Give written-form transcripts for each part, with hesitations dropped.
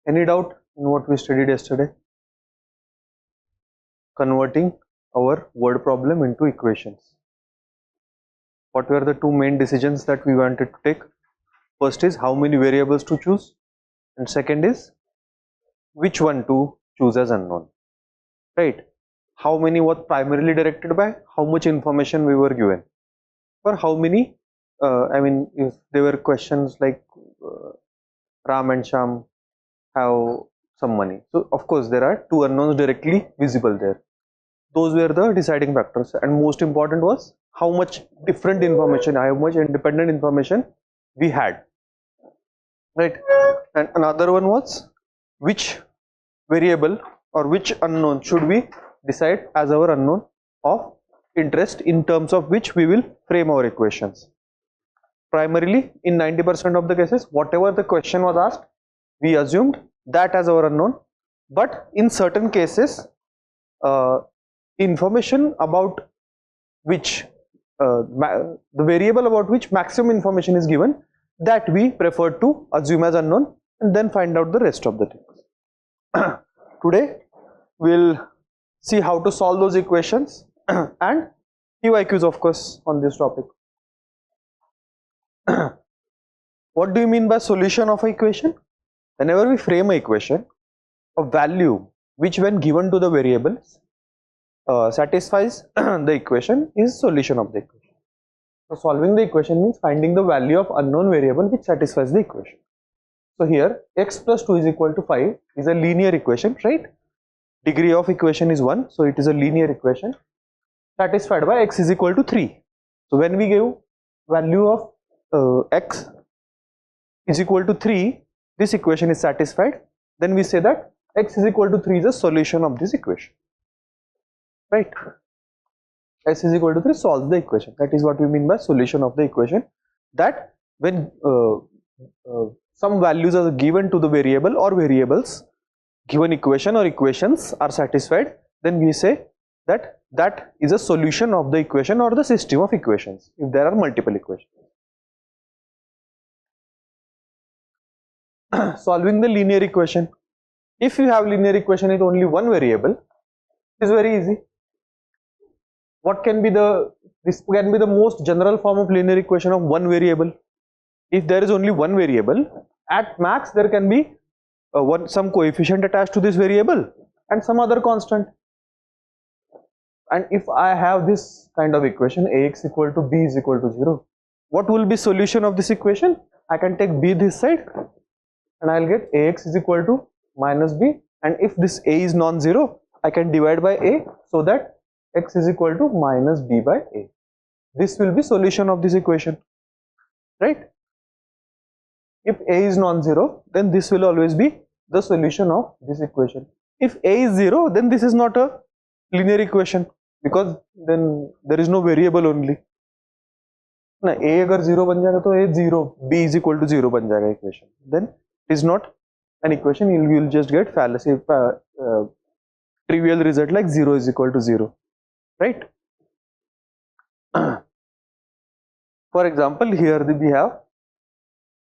Any doubt in what we studied yesterday? Converting our word problem into equations. What were the two main decisions that we wanted to take? First is how many variables to choose, and second is which one to choose as unknown, right? How many was primarily directed by how much information we were given, or how many, I mean, if there were questions like Ram and Sham have some money, so of course there are two unknowns directly visible there. Those were the deciding factors, and most important was how much different information, how much independent information we had, right? And another one was which variable or which unknown should we decide as our unknown of interest, in terms of which we will frame our equations. Primarily in 90% of the cases, whatever the question was asked, we assumed that as our unknown, but in certain cases information about which the variable about which maximum information is given, that we prefer to assume as unknown and then find out the rest of the things. Today we'll see how to solve those equations and QIQs of course on this topic. What do you mean by solution of an equation? Whenever we frame an equation, a value which when given to the variables satisfies the equation is solution of the equation. So solving the equation means finding the value of unknown variable which satisfies the equation. So here x plus 2 is equal to 5 is a linear equation, right? Degree of equation is 1, so it is a linear equation satisfied by x is equal to 3. So when we give value of x is equal to 3, this equation is satisfied, then we say that x is equal to 3 is a solution of this equation, right? S is equal to 3 solves the equation. That is what we mean by solution of the equation, that when some values are given to the variable or variables, given equation or equations are satisfied, then we say that that is a solution of the equation or the system of equations if there are multiple equations. Solving the linear equation. If you have linear equation with only one variable, it is very easy. What can be this can be the most general form of linear equation of one variable. If there is only one variable, at max there can be some coefficient attached to this variable and some other constant. And if I have this kind of equation, ax equal to b is equal to 0, what will be solution of this equation? I can take b this side and I'll get ax is equal to minus b, and if this a is non-zero, I can divide by a so that x is equal to minus b by a. This will be solution of this equation, right? If a is non-zero, then this will always be the solution of this equation. If a is 0, then this is not a linear equation, because then there is no variable only. ना a अगर 0 बन जाएगा तो a 0, b is equal to 0 बन जाएगा equation. Then it is not an equation. You will just get fallacy, trivial result like 0 is equal to 0, right? For example, here we have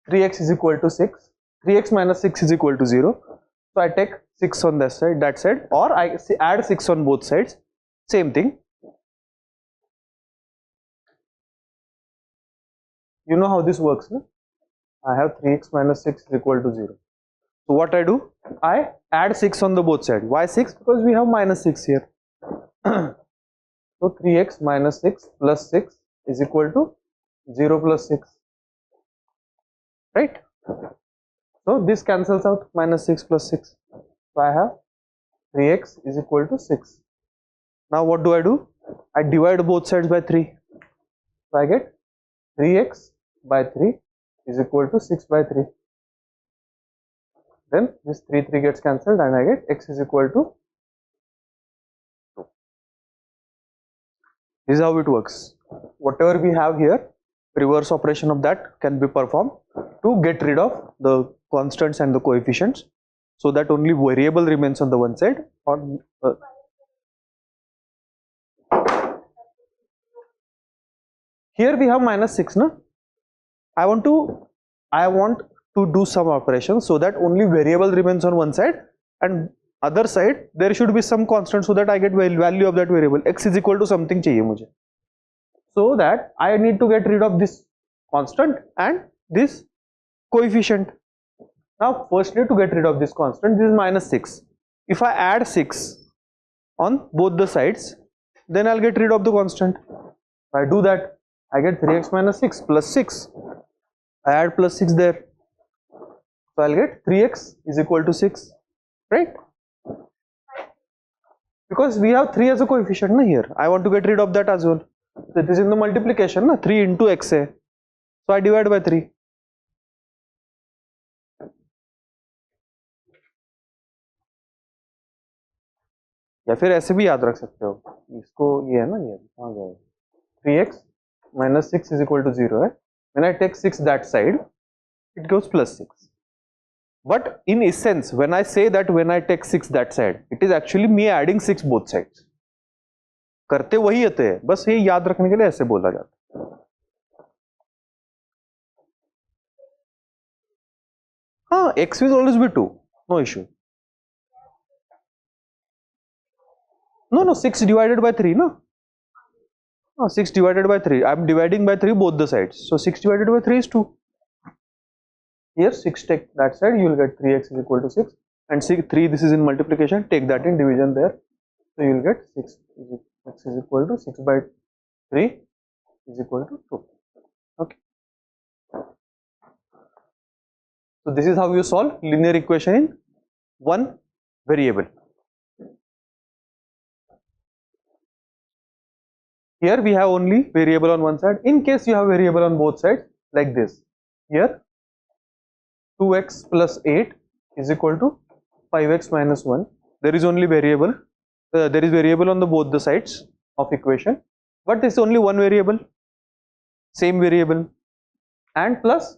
3x is equal to 6, 3x minus 6 is equal to 0. So I take 6 on that side, or I add 6 on both sides, same thing. You know how this works, no? I have 3x minus 6 is equal to 0. So what I do? I add 6 on the both sides. Why 6? Because we have minus 6 here. So 3x minus 6 plus 6 is equal to 0 plus 6, right? So this cancels out, minus 6 plus 6. So I have 3x is equal to 6. Now what do? I divide both sides by 3. So I get 3x by 3 is equal to 6 by 3. Then this 3 gets cancelled and I get x is equal to 2. This is how it works. Whatever we have here, reverse operation of that can be performed to get rid of the constants and the coefficients, so that only variable remains on the one side. Or here we have minus 6, no? I want to do some operations so that only variable remains on one side and other side there should be some constant so that I get value of that variable. X is equal to something चाहिए मुझे. So that I need to get rid of this constant and this coefficient. Now firstly, to get rid of this constant, this is minus 6. If I add 6 on both the sides, then I'll get rid of the constant. If I do that, I get 3x minus 6 plus 6. I add plus 6 there. So I'll get 3x is equal to 6, right? Because we have 3 as a coefficient na, here. I want to get rid of that as well. So it is in the multiplication, na? 3 into x hai. So I divide by 3. या फिर ऐसे भी याद रख सकते हो, इसको ये है ना, ये कहाँ गया, 3x minus 6 is equal to 0 है. When I take 6 that side, it goes plus 6. But in essence, when I say that when I take 6 that side, it is actually me adding 6 both sides. करते वही होते हैं, बस ये याद रखने के लिए ऐसे बोला जाता है. हाँ, x will always be 2, no issue. No, 6 divided by 3, no? 6 divided by 3. I am dividing by 3 both the sides. So 6 divided by 3 is 2. Here 6 take that side, you will get 3x is equal to 6. And 3, this is in multiplication, take that in division there. So you will get 6 x is equal to 6 by 3 is equal to 2. Okay. So this is how you solve linear equation in one variable. Here we have only variable on one side. In case you have variable on both sides, like this. Here 2x plus 8 is equal to 5x minus 1. There is only variable. There is variable on the both the sides of equation, but it's only one variable, same variable, and plus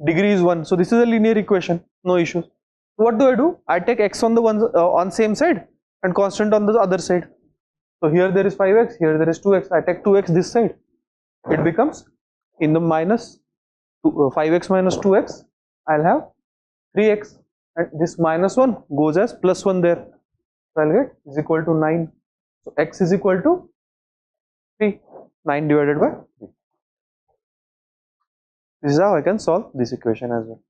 degree is 1. So this is a linear equation, no issue. So what do? I take x on the one on same side and constant on the other side. So here there is 5x, here there is 2x. I take 2x this side. It becomes in the minus 5x minus 2x. I'll have 3x, and this minus 1 goes as plus 1 there. So I'll get is equal to 9. So x is equal to 3. 9 divided by 3. This is how I can solve this equation as well.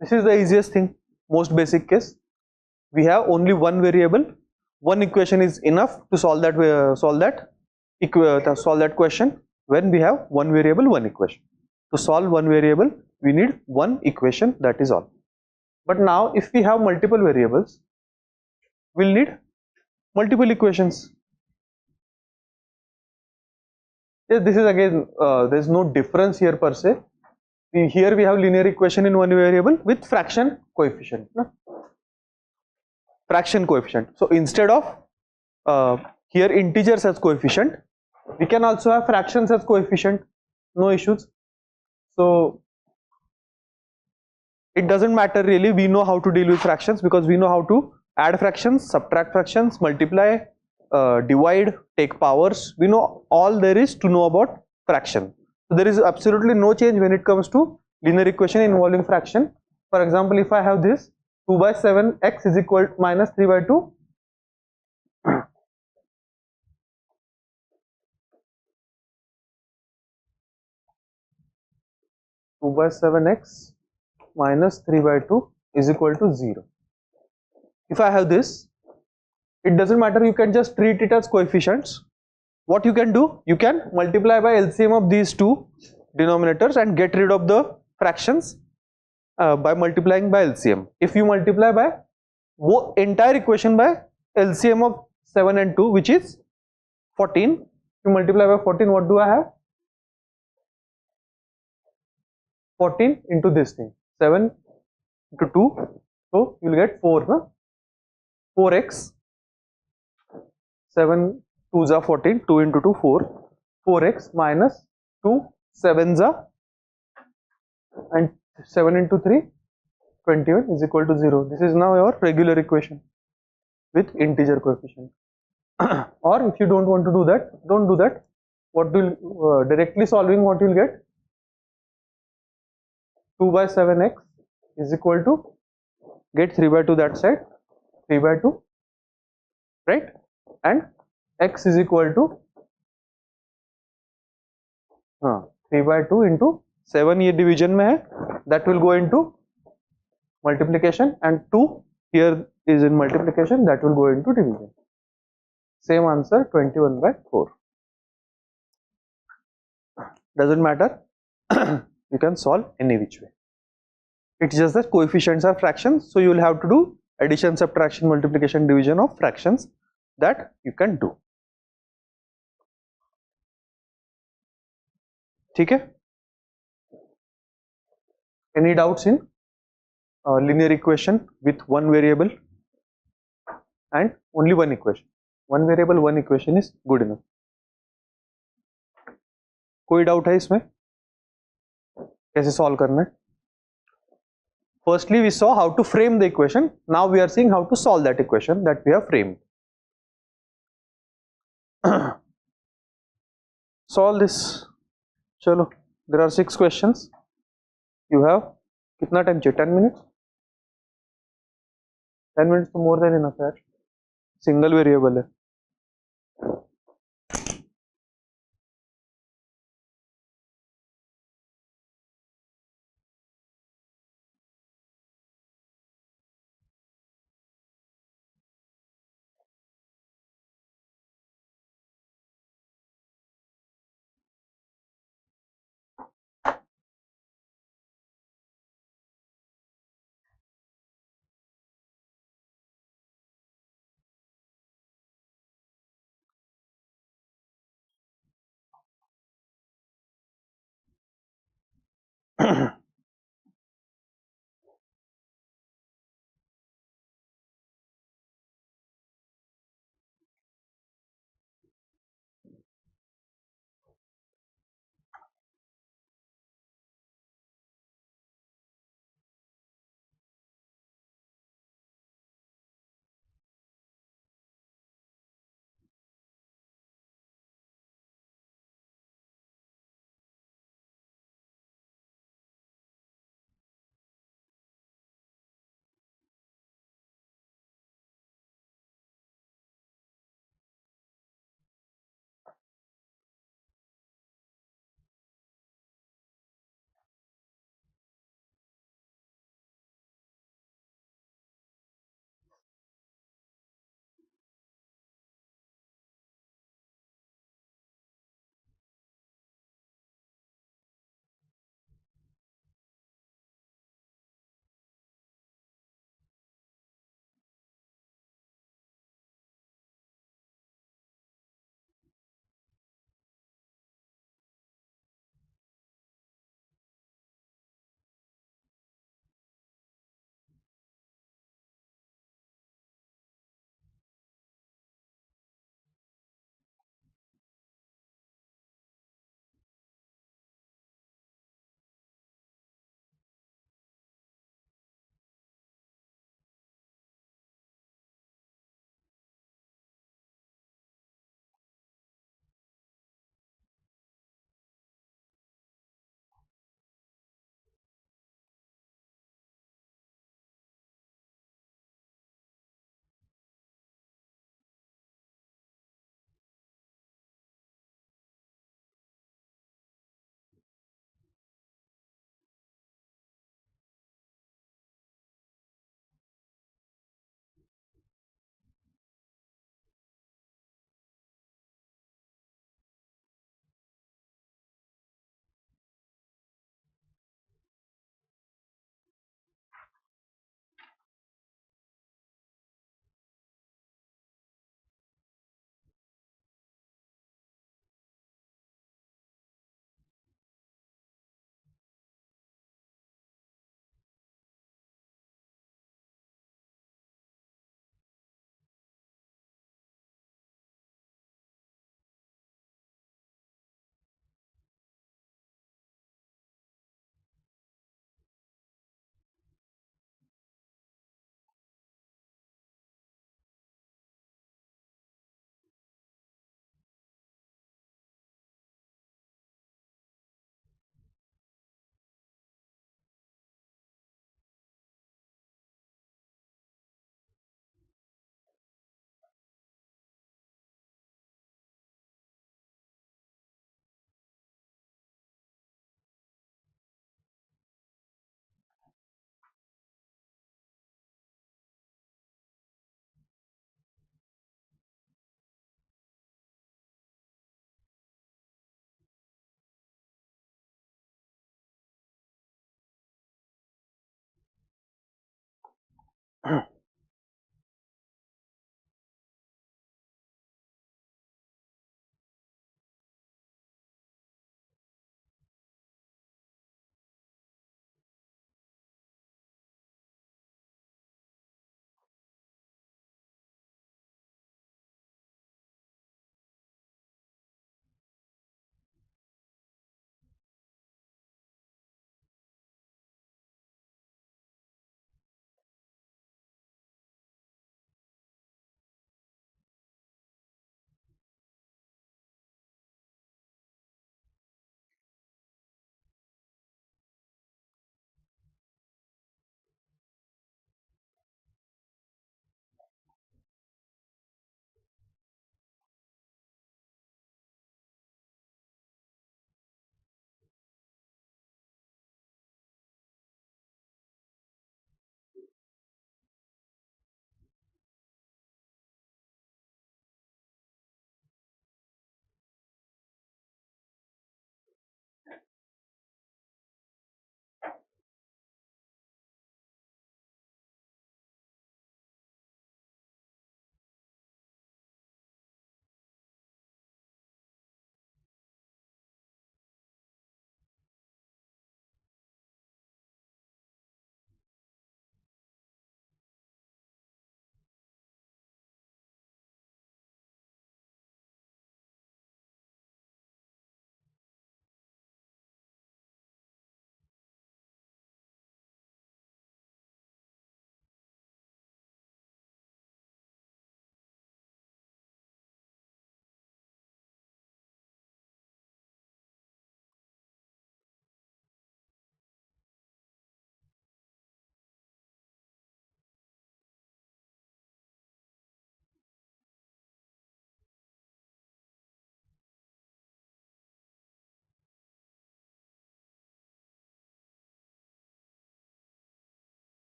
This is the easiest thing, most basic case. We have only one variable, one equation is enough to solve that question. When we have one variable, one equation. To solve one variable, we need one equation, that is all. But now if we have multiple variables, we'll need multiple equations. Yes, this is again, there is no difference here per se. Here we have linear equation in one variable with fraction coefficient. No? Fraction coefficient. So instead of here integers as coefficient, we can also have fractions as coefficient, no issues. So it doesn't matter really, we know how to deal with fractions because we know how to add fractions, subtract fractions, multiply, divide, take powers. We know all there is to know about fraction. So there is absolutely no change when it comes to linear equation involving fraction. For example, if I have this 2 by 7 x is equal to minus 3 by 2. 2 by 7x minus 3 by 2 is equal to 0. If I have this, it doesn't matter, you can just treat it as coefficients. What you can do, you can multiply by LCM of these two denominators and get rid of the fractions by multiplying by LCM. If you multiply by entire equation by LCM of 7 and 2, which is 14, you multiply by 14, what do I have? 14 into this thing, 7 into 2, so you will get 4, no? 4x, 7 2s are 14, 2 into 2, 4, 4x minus 2 7s are, and 7 into 3, 21 is equal to 0. This is now your regular equation. with integer coefficient. Or if you don't want to do that, don't do that. What will directly solving, what you'll get, 2 by 7x is equal to, get 3 by 2 that side, 3 by 2, right, and x is equal to 3 by 2 into 7, ये division में है, that will go into multiplication, and 2 here is in multiplication, that will go into division. Same answer, 21 by 4. Doesn't matter. You can solve any which way. It's just that coefficients are fractions, so you will have to do addition, subtraction, multiplication, division of fractions. That you can do. ठीक है? Any doubts in linear equation with one variable and only one equation? One variable, one equation is good enough. कोई doubt है इसमें? कैसे solve करना है? Firstly, we saw how to frame the equation. Now we are seeing how to solve that equation that we have framed. Solve this. Chalo, there are 6 questions. You have kitna time चाहिए? 10 minutes? 10 minutes तो more than enough है. Single variable है.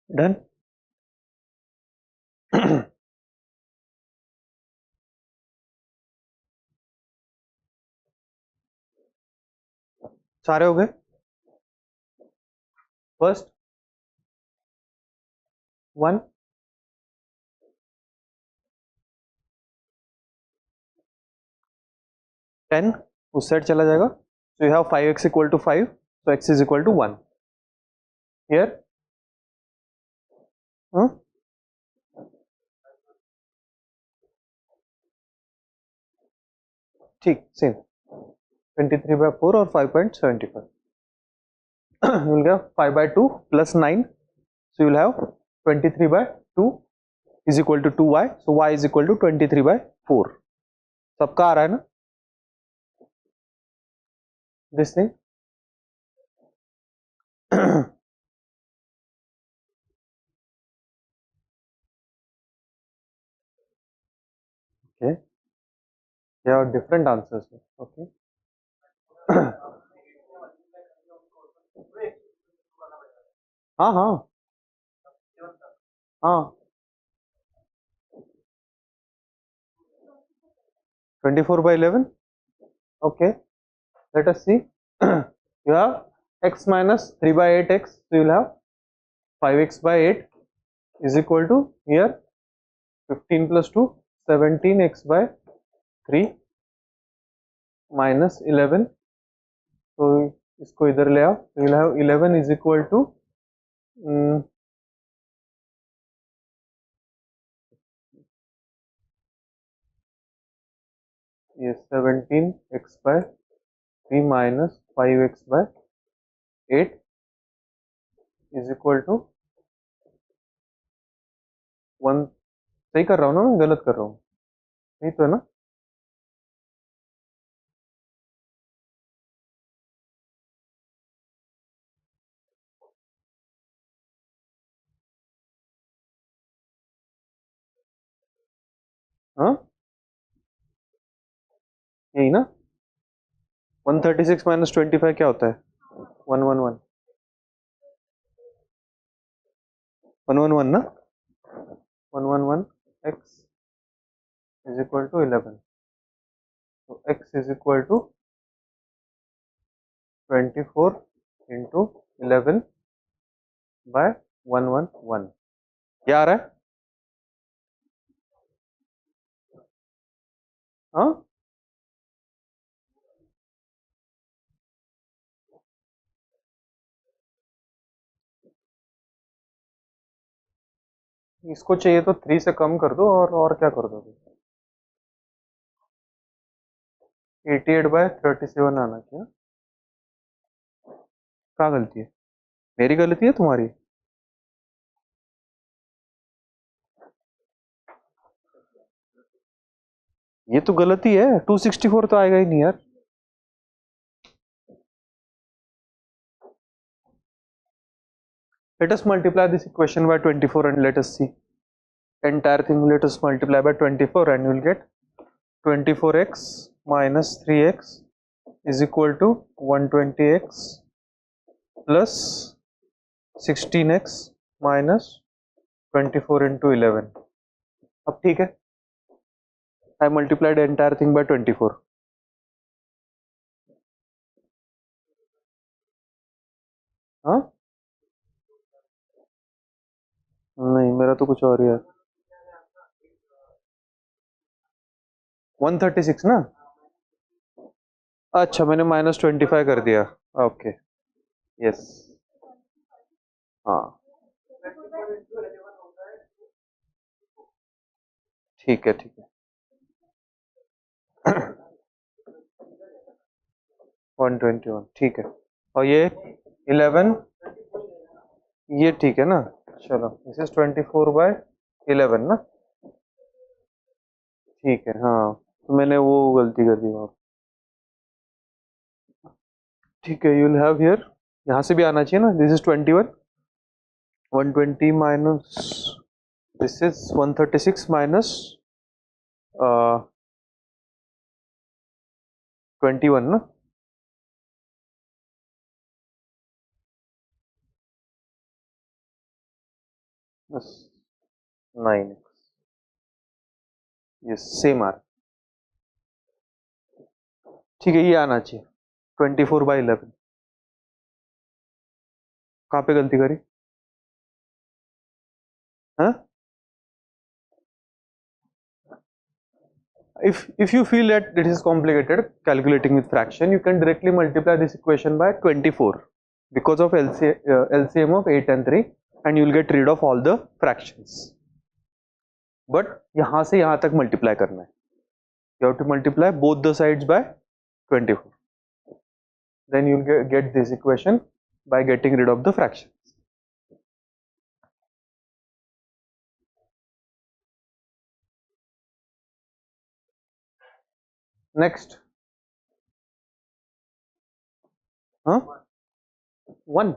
Done. सारे हो गए। First 1, 10 उस side चला जाएगा। So you have 5x equal to 5, so x is equal to 1 here. ठीक, सेम 23/4 और 5.75। you'll get 5/2 plus 9, so you'll have 23/2 is equal to 2y, so y is equal to 23/4। सबका आ रहा है ना this thing? okay, there are different answers here. okay हाँ हाँ हाँ 24/11। okay, let us see। you have x minus 3/8x, so you'll have 5x/8 is equal to here 15 plus 2 17x/3 minus 11, तो इसको इधर ले आओ, so you'll have 11 is equal to ये 17x/3 minus 5x/8 is equal to 1। सही कर रहा हूँ ना, मैं गलत कर रहा हूँ? नहीं तो है ना? हाँ यही ना। 136 minus 25 क्या होता है? 111 111 ना। 111 x is equal to 11। So x is equal to 24 into 11 by 111. क्या आ रहा है? हाँ, इसको चाहिए तो 3 से कम कर दो और क्या कर दो? 88/37 आना चाहिए। क्या गलती है? मेरी गलती है तुम्हारी? ये तो गलती है, 264 तो आएगा ही नहीं यार। Let us multiply this equation by 24 and let us see. Entire thing let us multiply by 24 and you will get 24x minus 3x is equal to 120x plus 16x minus 24 into 11. अब ठीक है, I multiplied the entire thing by 24. हाँ, नहीं मेरा तो कुछ और ही है। 136 ना? अच्छा, मैंने -25 कर दिया। ओके, यस, हाँ ठीक है, ठीक है। 121 ठीक है, और ये 11, ये ठीक है ना? चलो, दिस इज 24/11 ना? ठीक है, हाँ तो मैंने वो गलती कर दी और ठीक है, यू विल हैव हियर, यहाँ से भी आना चाहिए ना, this is 21, 120 minus this is 136 minus 21 ना? बस 9x, ये सेम आ रहा, ठीक है, ये आना चाहिए 24/11। कहाँ पे गलती करी? हाँ, if you feel that it is complicated calculating with fraction, you can directly multiply this equation by 24 because of LCM of 8 and 3 and you will get rid of all the fractions. But यहाँ से यहाँ तक multiply करना है, you have to multiply both the sides by 24, then you will get this equation by getting rid of the fractions. Next, हाँ 1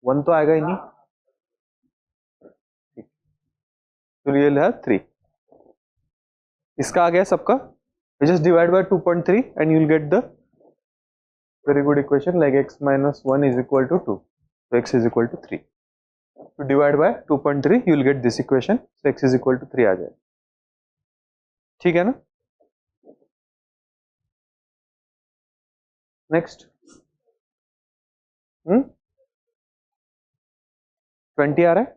1 तो आएगा ही नहीं, तो ये है 3, इसका आ गया सबका, just divide by 2.3 and you will get the very good equation like x minus 1 is equal to 2, so x is equal to 3. To divide by 2.3 you will get this equation, so x is equal to 3 आ जाए, ठीक है ना? Next 20 आ रहा है,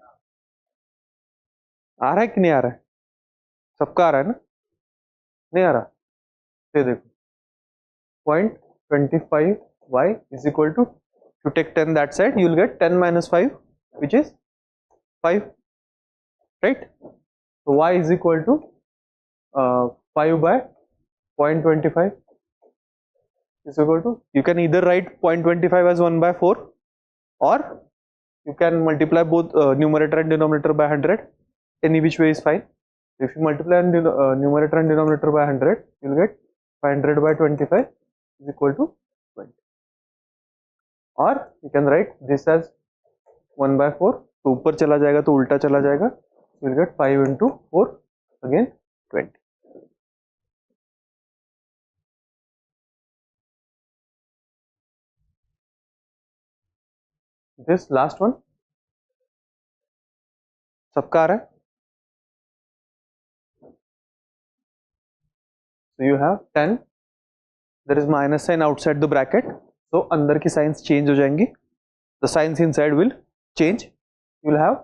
आ रहा है कि नहीं आ रहा है? सबका आ रहा है ना? नहीं आ रहा? ये देखो 0.25y is equal to take 10 that side you will get 10 minus 5 which is 5, right? So y is equal to 5 by 0.25 is equal to, you can either write 0.25 as 1 by 4 or you can multiply both numerator and denominator by 100, any which way is fine. If you multiply numerator and denominator by 100 you will get 500 by 25 is equal to 20, or you can write this as 1 by 4, तो ऊपर चला जाएगा तो उल्टा चला जाएगा, you will get 5 into 4 again 20. This last one सबका आ रहा है, So you have 10, there is minus sign outside the bracket, so अंदर की signs change हो जाएंगी, the signs inside will change. You will have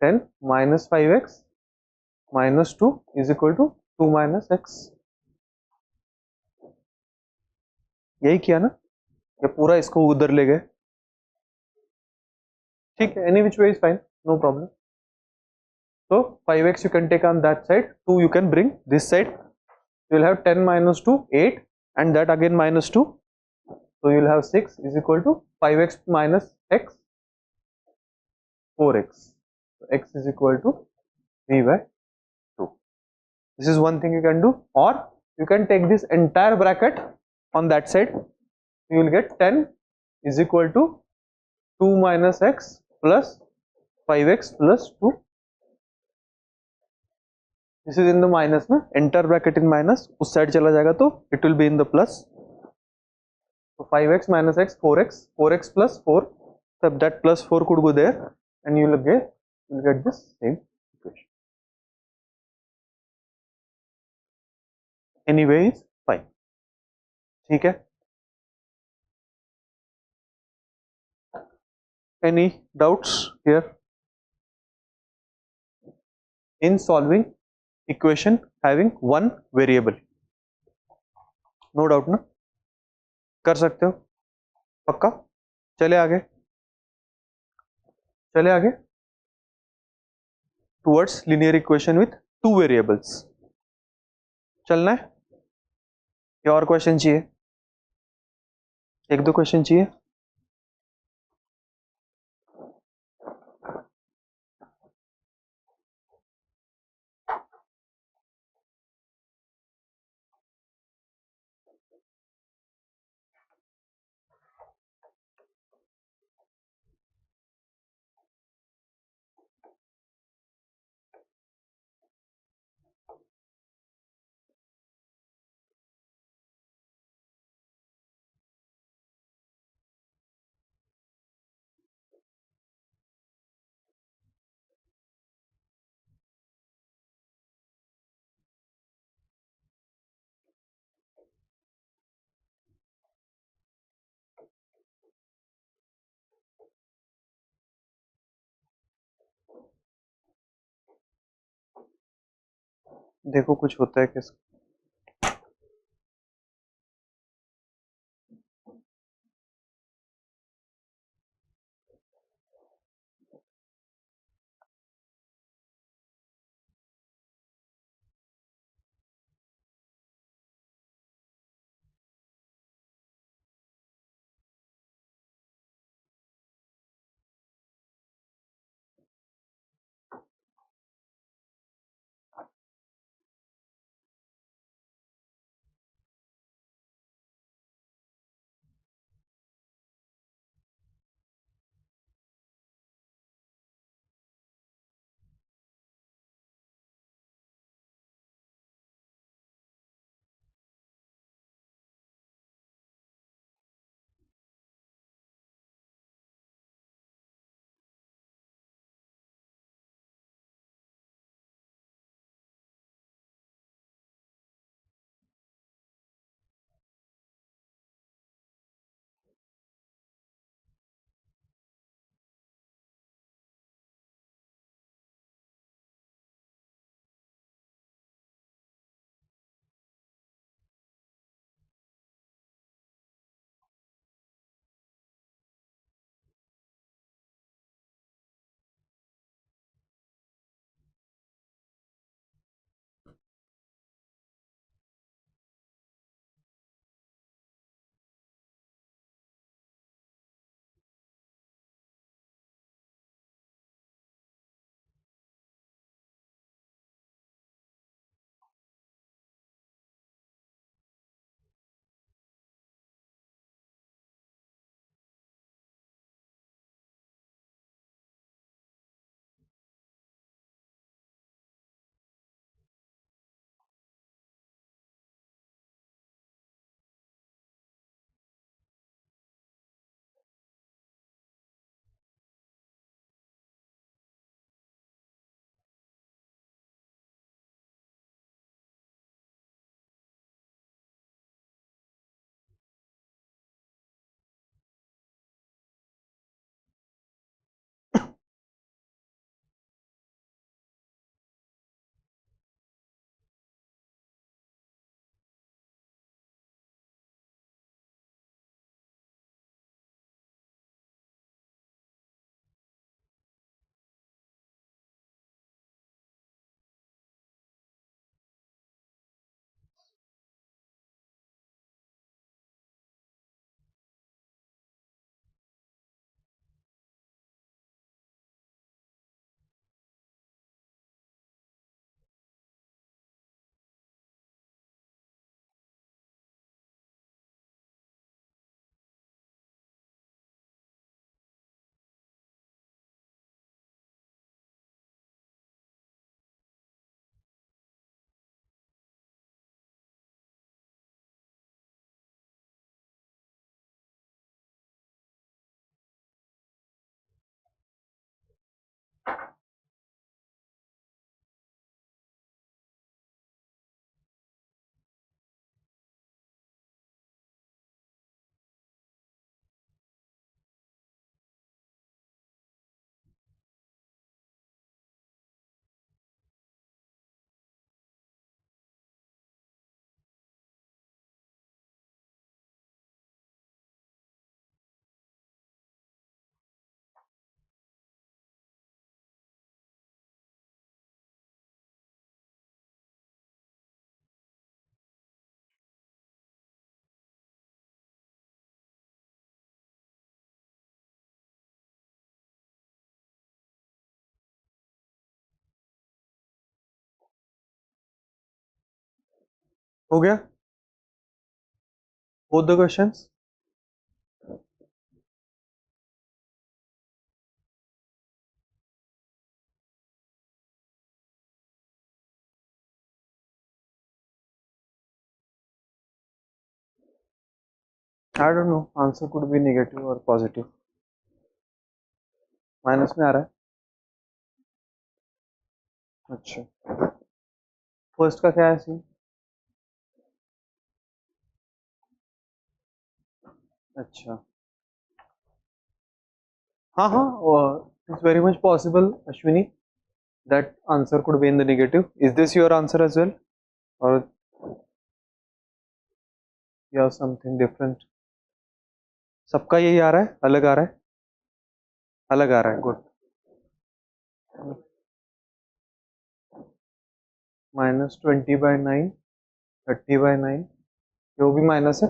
10 minus 5x minus 2 is equal to 2 minus x. यही किया ना, या पूरा इसको उधर ले गए? ठीक है, any which way is fine, no problem. So 5x you can take on that side, 2 you can bring this side. You will have 10 minus 2 8, and that again minus 2, so you will have 6 is equal to 5x minus x 4x. So x is equal to v by 2. This is one thing you can do, or you can take this entire bracket on that side. You will get 10 is equal to 2 minus x plus 5x plus 2. This is in the minus ना, entire bracket in minus, उस side चला जाएगा तो it will be in the plus. So 5x minus x 4x, 4x plus 4, so that plus 4 could go there, and you will get this same equation. Anyway is fine. ठीक है? Any doubts here? In solving equation having one variable, no doubt ना? कर सकते हो? पक्का? चले आगे, चले आगे. Towards linear equation with two variables. चलना है? या और क्वेश्चन चाहिए? एक दो क्वेश्चन चाहिए? देखो कुछ होता है कैसे. हो गया both the questions? I don't know, answer could be negative or positive. Minus में आ रहा है. अच्छा, फर्स्ट का क्या है सीन? अच्छा, हाँ हाँ, it's very much possible Ashwini that answer could be in the negative. Is this your answer as well, or you have something different? सबका यही आ रहा है, अलग आ रहा है? अलग आ रहा है, गुड. -20/9, 30/9, ये वो भी माइनस है,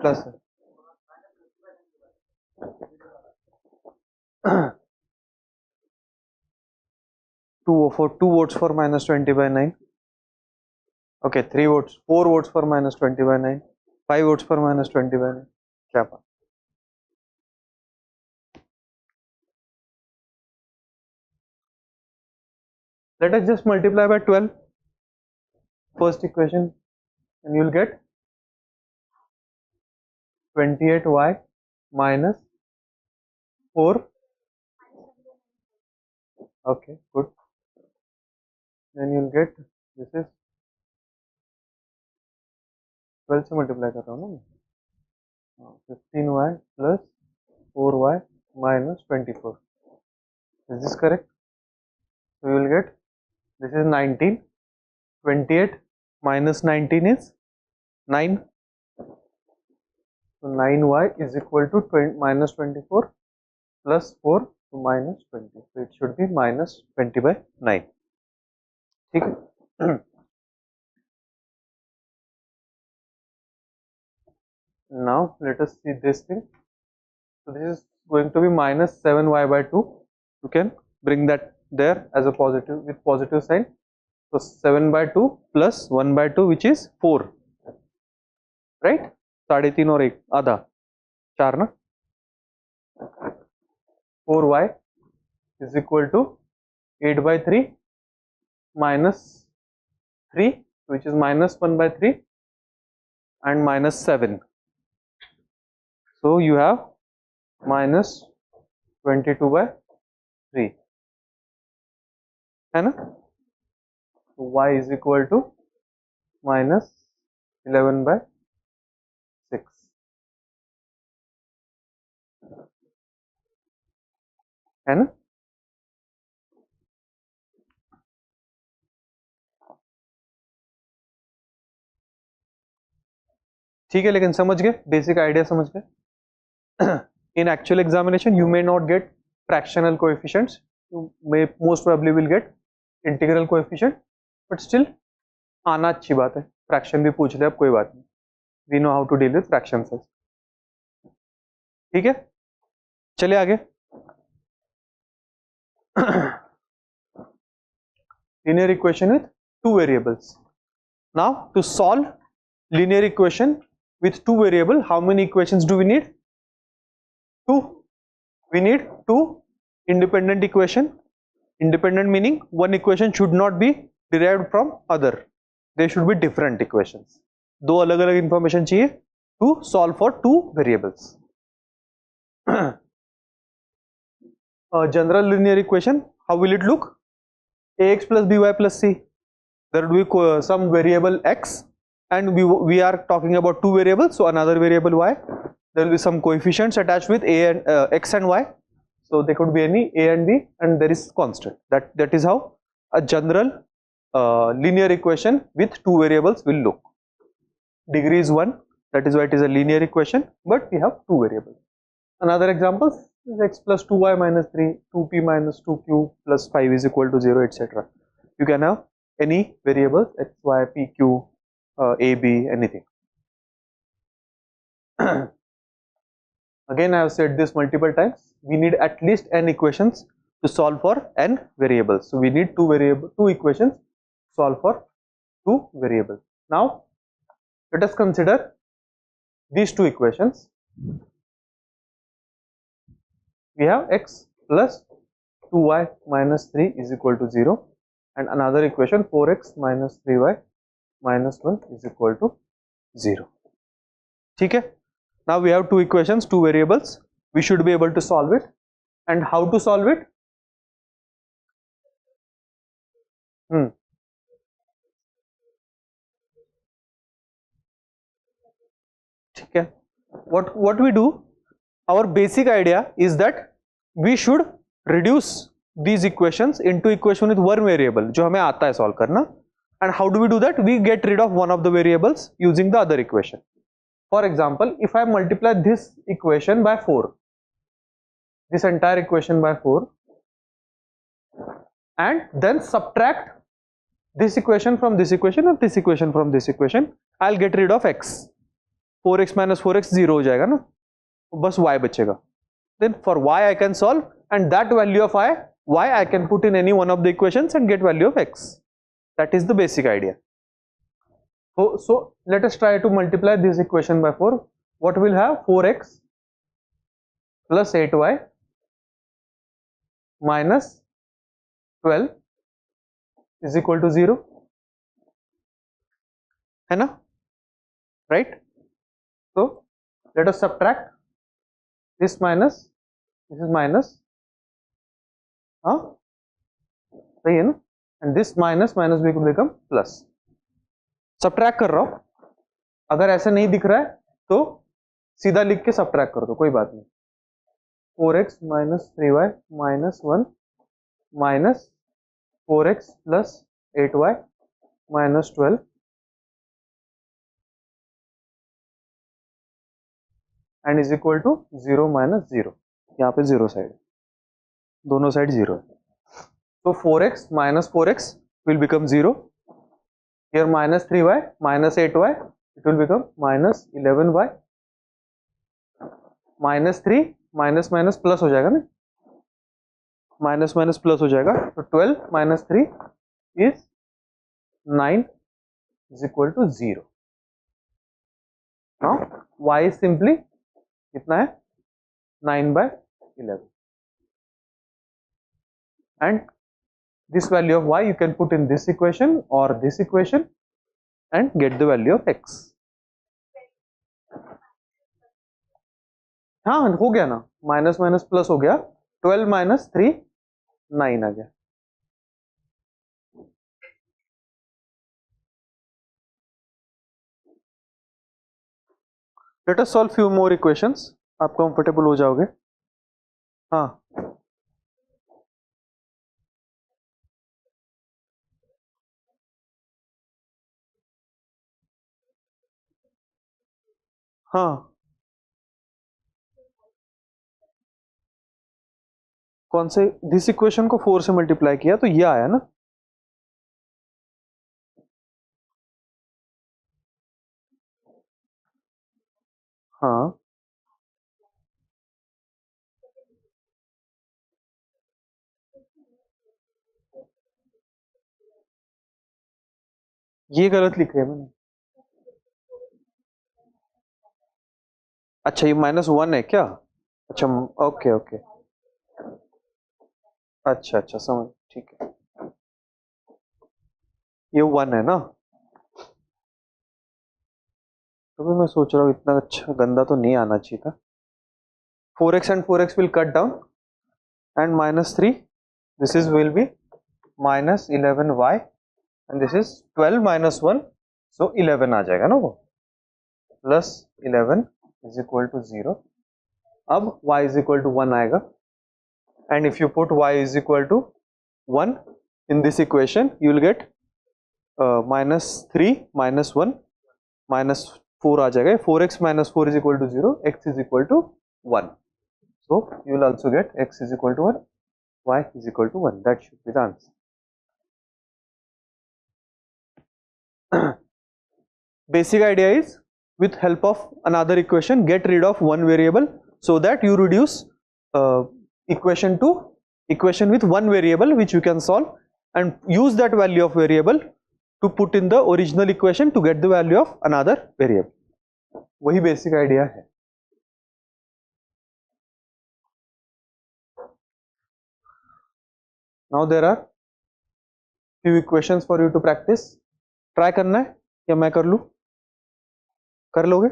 प्लस है. 2 votes for -20/9. Okay, 3 votes, 4 votes for -20/9, 5 votes for -20/9. क्या बात. Let us just multiply by 12 first equation and you will get 28y minus 4. Okay, good. Then you will get, this is 12 से multiply कर रहा हूँ ना, 15y plus 4y minus 24. Is this correct? So you will get, this is 19, 28 minus 19 is 9. So 9y is equal to minus 24 plus 4 to minus 20. So it should be minus 20/9. ठीक है. Now let us see this thing. So this is going to be minus 7y/2. You can bring that there as a positive with positive sign. So 7/2 plus 1/2 which is 4, right? 3.5 और 1 आधा 4 ना. 4y is equal to 8/3 minus 3 which is minus 1/3 and minus 7. So you have minus 22/3 है ना. So y is equal to minus 11/6 है ना. ठीक है, लेकिन समझ गए, बेसिक आइडिया समझ गए. In actual examination you may not get fractional coefficients, you may most probably will get integral coefficient, but still आना अच्छी बात है. फ्रैक्शन भी पूछ ले अब, कोई बात नहीं, we know how to deal with fractions. ठीक है, चले आगे. Linear equation with two variables. Now to solve linear equation with two variable, how many equations do we need? 2. We need 2 independent equation. Independent meaning one equation should not be derived from other, they should be different equations. दो अलग अलग information चाहिए to solve for two variables. A general linear equation, how will it look? Ax plus by plus c. There will be some variable x and we are talking about two variables, so another variable y. There will be some coefficients attached with a and x and y, so they could be any a and b, and there is constant. That is how a general linear equation with two variables will look. Degree is 1, that is why it is a linear equation, but we have two variables. Another example is x plus 2y minus 3, 2p minus 2q plus 5 is equal to 0, etc. You can have any variables x, y, p, q, a, b, anything. Again I have said this multiple times, we need at least n equations to solve for n variables. So we need two equations to solve for two variables. Now let us consider these two equations. We have x plus 2y minus 3 is equal to 0 and another equation 4x minus 3y minus 1 is equal to 0. Okay? Now we have two equations, two variables. We should be able to solve it. And how to solve it? Okay. What we do? Our basic idea is that we should reduce these equations into equation with one variable, जो हमें आता है solve करना. And how do we do that? We get rid of one of the variables using the other equation. For example, if I multiply this equation by 4, this entire equation by 4, and then subtract this equation from this equation and this equation from this equation, I'll get rid of x. 4x minus 4x 0 हो जाएगा ना, बस y बचेगा. Then for y I can solve, and that value of y I can put in any one of the equations and get value of x. That is the basic idea. So let us try to multiply this equation by 4. What we'll have? 4x plus 8y minus 12 is equal to 0. है ना? Right? So let us subtract this minus, this is minus, सही है ना? And this minus will become plus. Subtract कर रहा हूँ. अगर ऐसे नहीं दिख रहा है तो सीधा लिख के subtract कर दो, कोई बात नहीं. 4x minus 3y minus 1 minus 4x plus 8y minus 12 and is equal to 0 minus 0. यहाँ पे 0 साइड, दोनों साइड 0 है. So 4x minus 4x will become 0. Here minus 3y minus 8y, it will become minus 11y minus 3 minus minus plus हो जाएगा ना, minus minus plus हो जाएगा. तो 12 minus 3 is 9 is equal to 0. Now y is simply कितना है? 9 by 11. And this value of y you can put in this equation or this equation and get the value of x. हाँ हो गया ना, minus minus plus हो गया. 12 minus 3 9 आ गया. Let us solve few more equations. आप comfortable हो जाओगे. हाँ हाँ कौन से? दिस इक्वेशन को 4 से मल्टीप्लाई किया तो ये आया ना. हाँ ये गलत लिख रहे हैं मैंने. अच्छा ये -1 है क्या? अच्छा ओके ओके, अच्छा अच्छा समझ, ठीक है. ये 1 है ना, तो मैं सोच रहा हूँ इतना अच्छा गंदा तो नहीं आना चाहिए था. 4x and 4x will cut down and minus 3, this is will be minus 11y and this is 12 minus 1, so 11 आ जाएगा ना वो, plus 11 is equal to 0. अब y is equal to 1 आएगा, and if you put y is equal to 1 in this equation you will get minus 3 minus 1 minus 4 आ जाएगा. 4x minus 4 is equal to 0, x is equal to 1. So you will also get x is equal to 1, y is equal to 1. That should be the answer. Basic idea is with help of another equation get rid of one variable so that you reduce equation to equation with one variable which you can solve and use that value of variable to put in the original equation to get the value of another variable. वही basic idea है. Now there are few equations for you to practice. Try करना है या मैं कर लूँ? कर लोगे?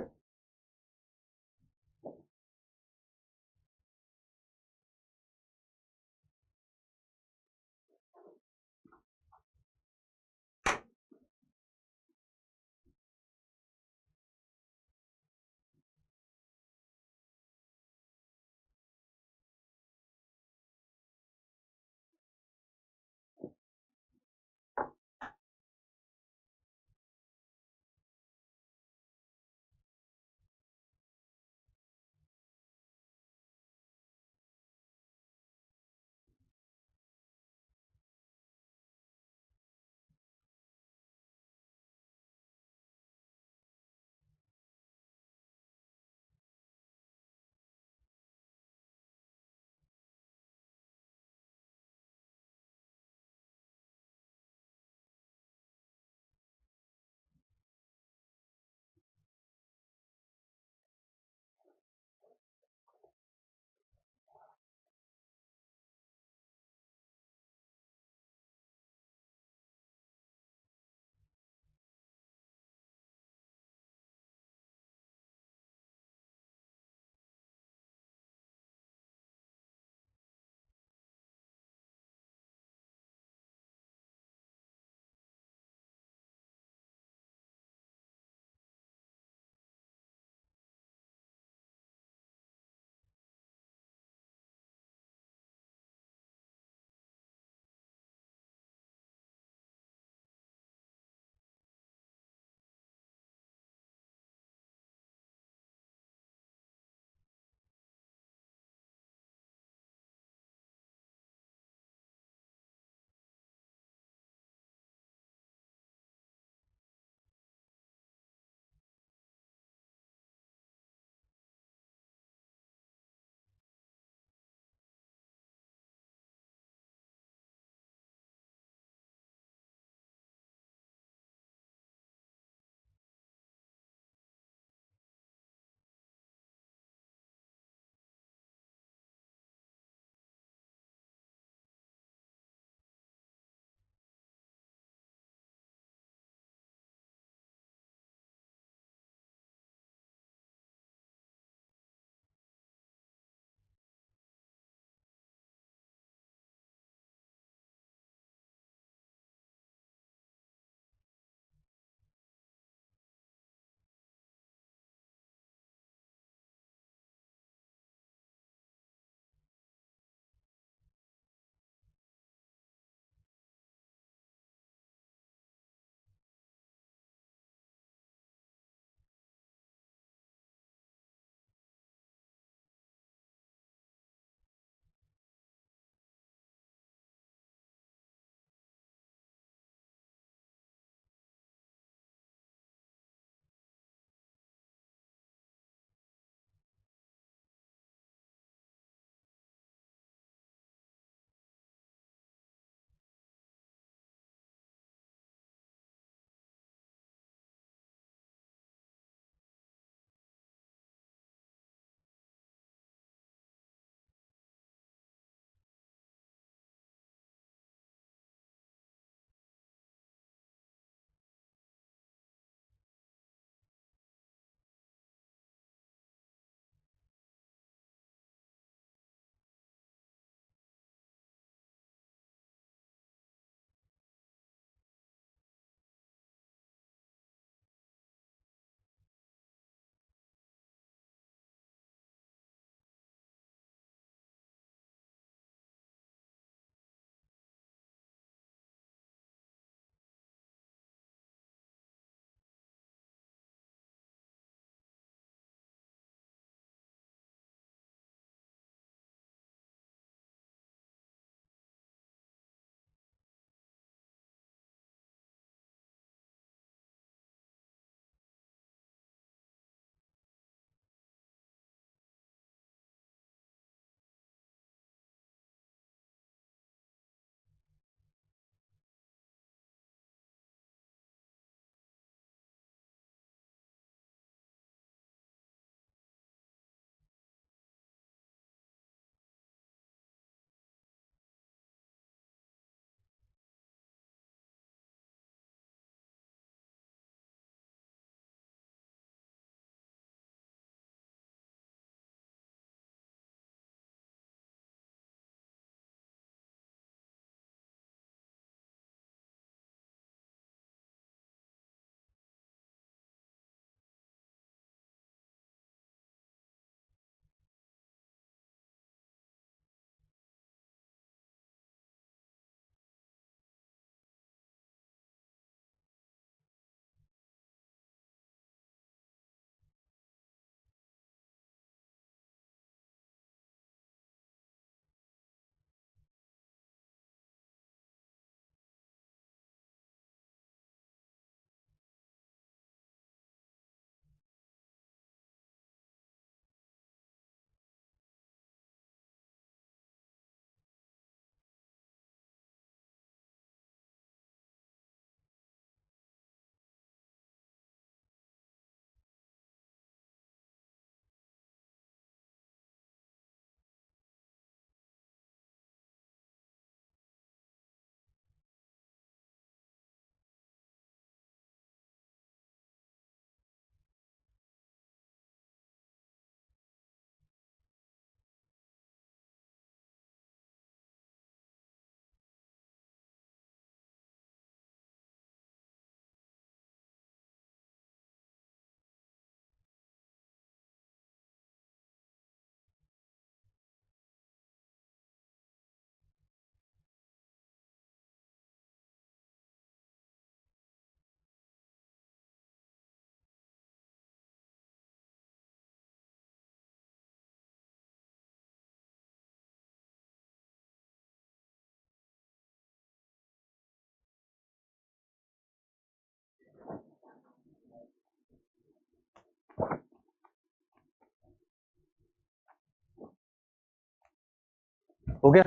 हो गया?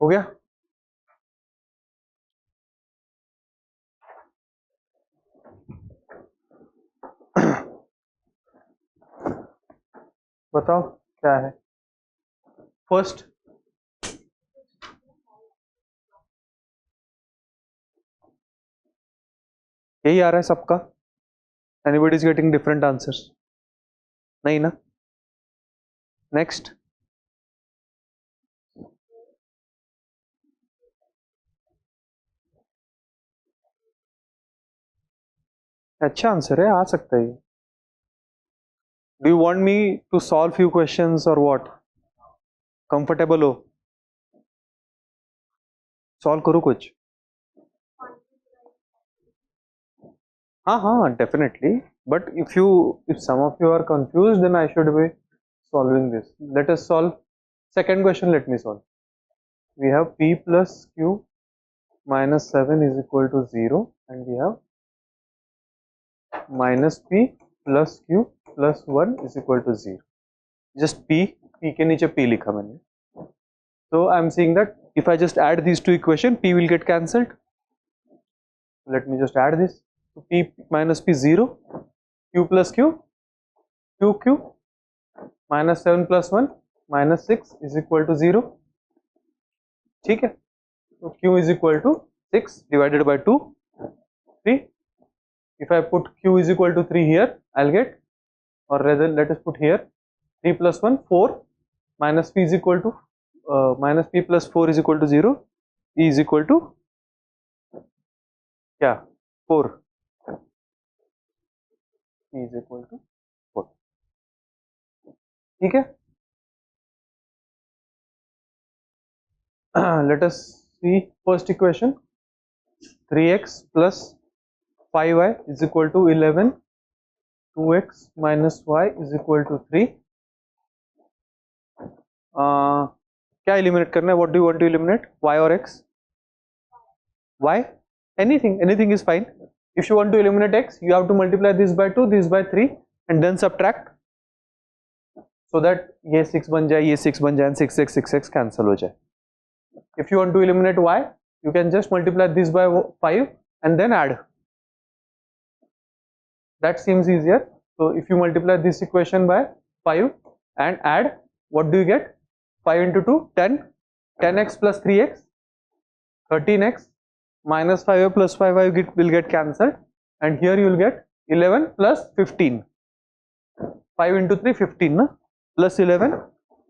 हो गया? बताओ क्या है फर्स्ट? यही आ रहा है सबका? Anybody is getting different answers? नहीं ना? नेक्स्ट। अच्छा आंसर है, आ सकता है। Do you want me to solve few questions or what? Comfortable हो? सॉल्व करो कुछ? हाँ हाँ definitely, but if some of you are confused, then I should be solving this. Let us solve second question. Let me solve. We have p plus q minus 7 is equal to 0, and we have minus p plus q plus 1 is equal to 0. Just p के नीचे p लिखा मैंने. So I am saying that if I just add these two equations, p will get cancelled. Let me just add this. So p minus p 0, q plus q, q minus 7 plus 1 minus 6 is equal to 0. ठीक है? So q is equal to 6 divided by 2, 3. If I put q is equal to 3 here, I'll get, or rather let us put here 3 plus 1 4 minus p is equal to minus p plus 4 is equal to 0. E is equal to क्या? 4. E is equal to 4. ठीक है? Let us see first equation. 3x plus 5y is equal to 11. 2x minus y is equal to 3. क्या eliminate करना है? What do you want to eliminate? Y or x? Y? Anything is fine. If you want to eliminate x, you have to multiply this by 2, this by 3, and then subtract, so that ये 6 बन जाए, ये 6 बन जाए, and 6x cancel हो जाए. If you want to eliminate y, you can just multiply this by 5 and then add. That seems easier. So if you multiply this equation by 5 and add, what do you get? 5 into 2, 10. 10x plus 3x, 13x minus 5y plus 5y will get cancelled, and here you will get 11 plus 15. 5 into 3, 15, na? Plus 11,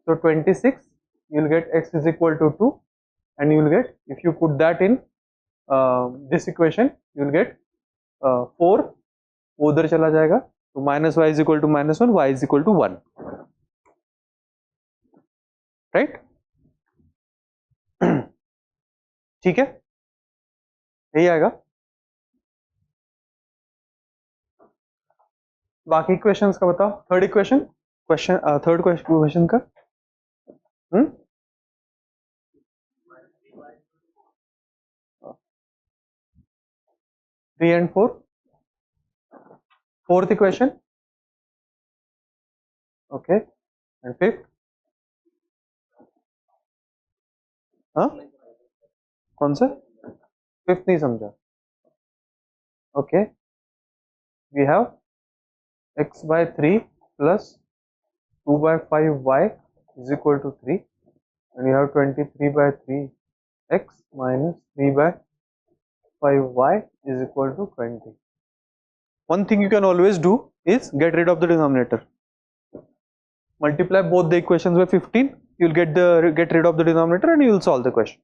so 26. You will get x is equal to 2, and you will get, if you put that in this equation, you will get 4. वो उधर चला जाएगा, तो minus y is equal to minus 1, y is equal to 1, right? ठीक है, यही आएगा. बाकी इक्वेशंस का बताओ. थर्ड इक्वेशन, थर्ड क्वेश्चन का 3 and 4. Fourth equation, okay, and fifth. हाँ, कौन सा? फिफ्थ नहीं समझा. Okay, we have x by 3 plus 2 by 5y is equal to 3, and you have 23 by 3x minus 3 by 5y is equal to 20. One thing you can always do is get rid of the denominator. Multiply both the equations by 15, you will get rid of the denominator, and you will solve the question.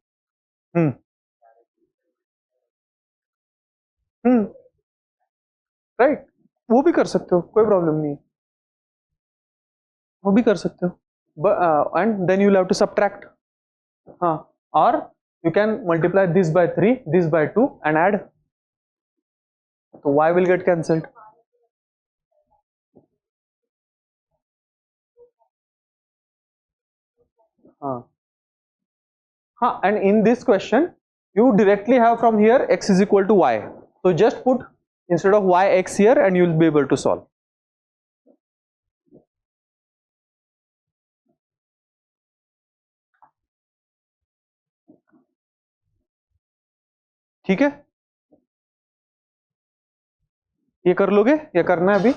Right, वो भी कर सकते हो, कोई problem नहीं है, वो भी कर सकते हो, and then you will have to subtract. हाँ, और you can multiply this by 3, this by 2 and add, तो y will get cancelled. हाँ, and in this question you directly have from here x is equal to y, so just put instead of y x here and you will be able to solve. ठीक है, ये कर लोगे या करना है अभी?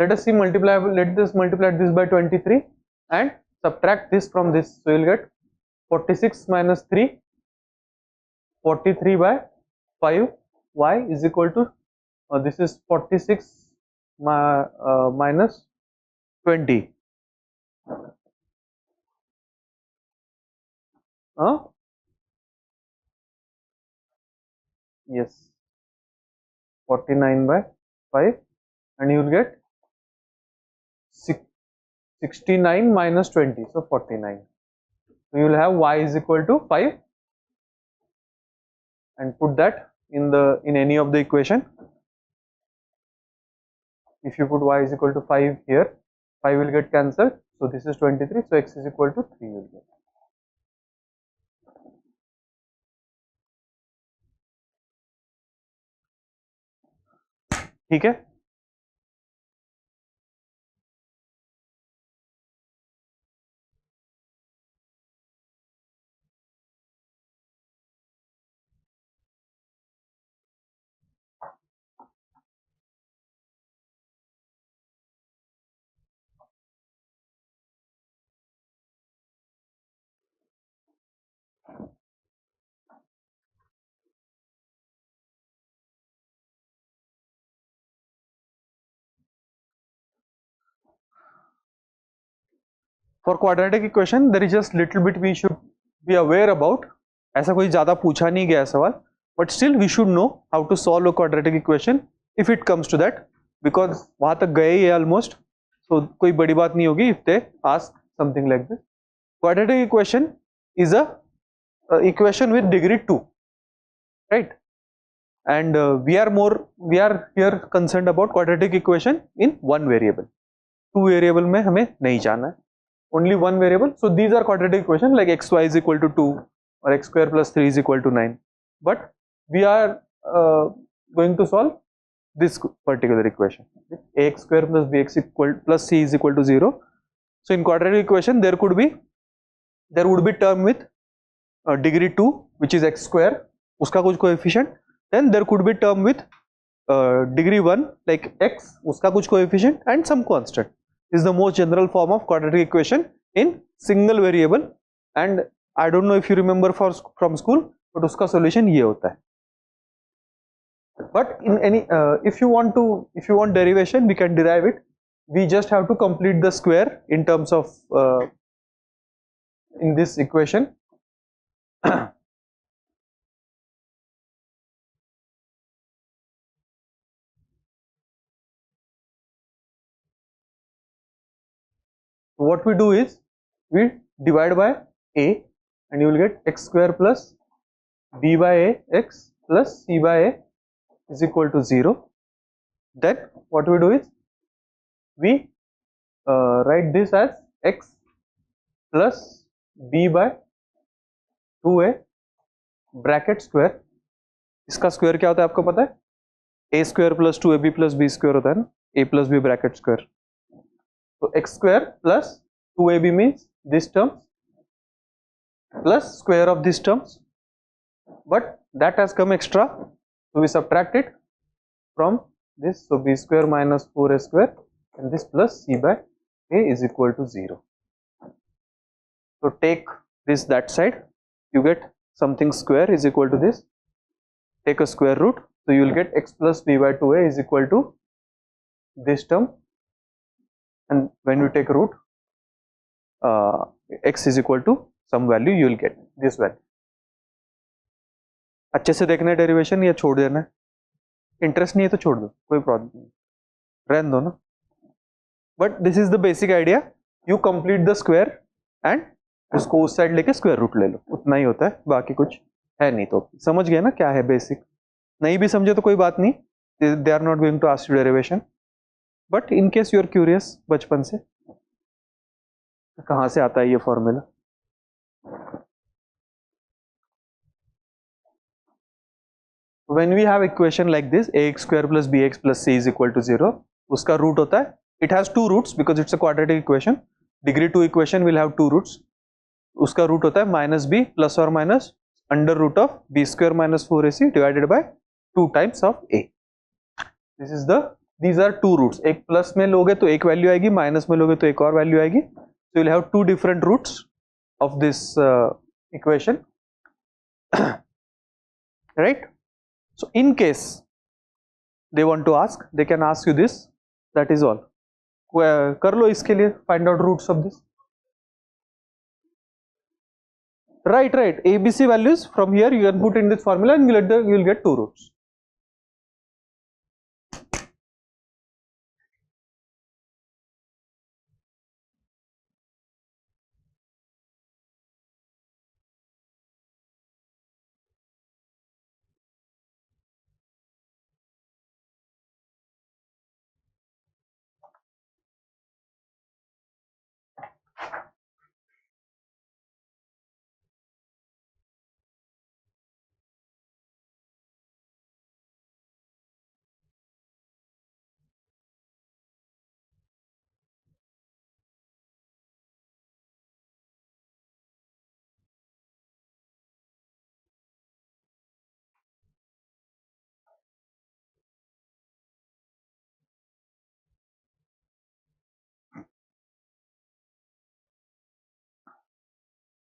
let us see let this multiply this by 23 and subtract this from this, so you will get 46 minus 3, 43 by 5, y is equal to this is 46 minus 20, yes, 49 by 5, and you will get 69 minus 20, so 49. So you will have y is equal to 5, and put that in any of the equation. If you put y is equal to 5 here, 5 will get cancelled, so this is 23, so x is equal to 3 will get. ठीक है, for quadratic equation there is just little bit we should be aware about. ऐसा कोई ज़्यादा पूछा नहीं गया सवाल, but still we should know how to solve a quadratic equation if it comes to that, because वहाँ तक गए ही almost, so कोई बड़ी बात नहीं होगी if they ask something like this. Quadratic equation is a equation with degree 2, right? And we are here concerned about quadratic equation in one variable. Two variable में हमें नहीं जाना है, only one variable. So these are quadratic equation like xy is equal to 2 or x square plus 3 is equal to 9, but we are going to solve this particular equation, ax square plus bx equal plus c is equal to 0. So in quadratic equation there would be term with degree 2 which is x square, uska kuch coefficient, then there could be term with degree 1 like x, uska kuch coefficient, and some constant. This is the most general form of quadratic equation in single variable, and I don't know if you remember from school, but uska solution ये होता है. But in any if you want derivation, we can derive it. We just have to complete the square in terms of in this equation. What we do is we divide by a, and you will get x square plus b by a x plus c by a is equal to 0. Then what we do is we write this as x plus b by 2a bracket square. इसका square क्या होता है आपको पता है? a square plus 2ab plus b square होता है ना, a plus b bracket square. तो x square plus 2ab means this term plus square of these terms, but that has come extra, so we subtract it from this, so b square minus 4a square and this plus c by a is equal to 0. So take this that side, you get something square is equal to this, take a square root, so you will get x plus b by 2a is equal to this term, and when you take root x is equal to some value, you will get this value. अच्छे से देखना है derivation या छोड़ देना है? Interest नहीं है तो छोड़ दो, कोई प्रॉब्लम नहीं, रहने दो ना. But this is the basic idea. You complete the square and उसको उस साइड लेके स्क्वायर रूट ले लो, उतना ही होता है, बाकी कुछ है नहीं. तो समझ गए ना क्या है बेसिक? नहीं भी समझे तो कोई बात नहीं, they are not going to ask you derivation, but in case you are curious बचपन से कहाँ से आता है ये formula. When we have equation like this, ax square plus bx plus c is equal to 0, उसका रूट होता है, it has two roots because it's a quadratic equation. Degree 2 equation will have two roots. उसका root होता है minus b plus or minus under root of b square minus 4ac divided by 2 times of a. This is the, these are two roots. एक प्लस में लोगे तो एक value आएगी, माइनस में लोगे तो एक और वैल्यू आएगी. So you'll have two different roots of this equation, right? So in case they want to ask, they can ask you this. That is all. कर लो इसके लिए, find out roots of this. Right. ABC values from here you can put in this formula and you will get two roots.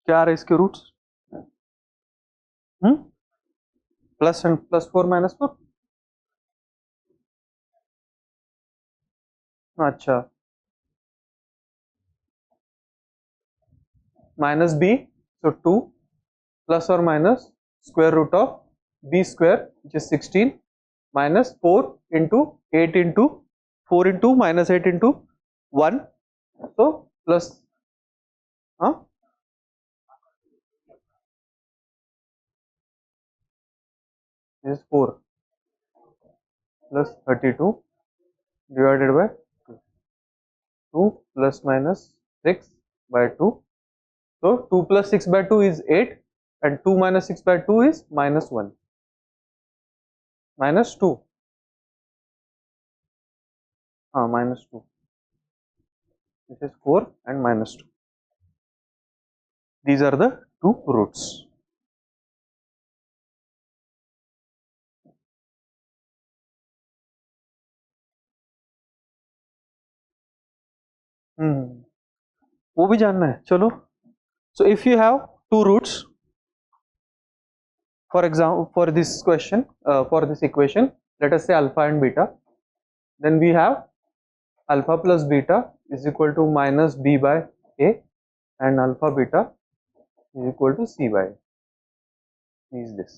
क्या आ रहा है इसके roots? Plus and plus 4 minus 4. अच्छा, minus B, so 2 plus or minus square root of b square which is 16 minus 4 into 8 into 4 into minus 8 into 1, so plus this is 4 plus 32 divided by 2 plus minus 6 by 2, so 2 plus 6 by 2 is 8 and 2 minus 6 by 2 is minus 1, minus 2, minus 2, this is 4 and minus 2. These are the two roots. वो भी जानना है, चलो. So if you have two roots, for example, for this question, for this equation, let us say alpha and beta, then we have alpha plus beta is equal to minus b by a and alpha beta is equal to c by a. Is this.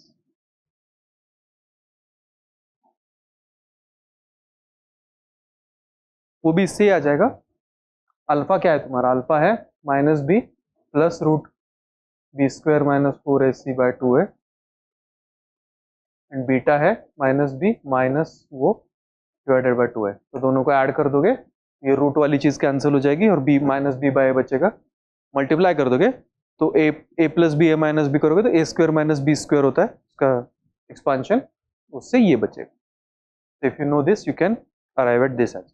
वो भी इससे आ जाएगा. Alpha क्या है तुम्हारा? Alpha है minus B plus root B square minus 4ac by 2a and beta है minus B minus वो डिवाइडेड बाय 2a. तो दोनों को ऐड कर दोगे, ये रूट वाली चीज कैंसिल हो जाएगी और b माइनस बी बाय बचेगा. मल्टीप्लाई कर दोगे तो a plus B A minus B करोगे तो a square minus B square होता है इसका एक्सपांशन, उससे ये बचेगा. If you know this you can arrive at this answer.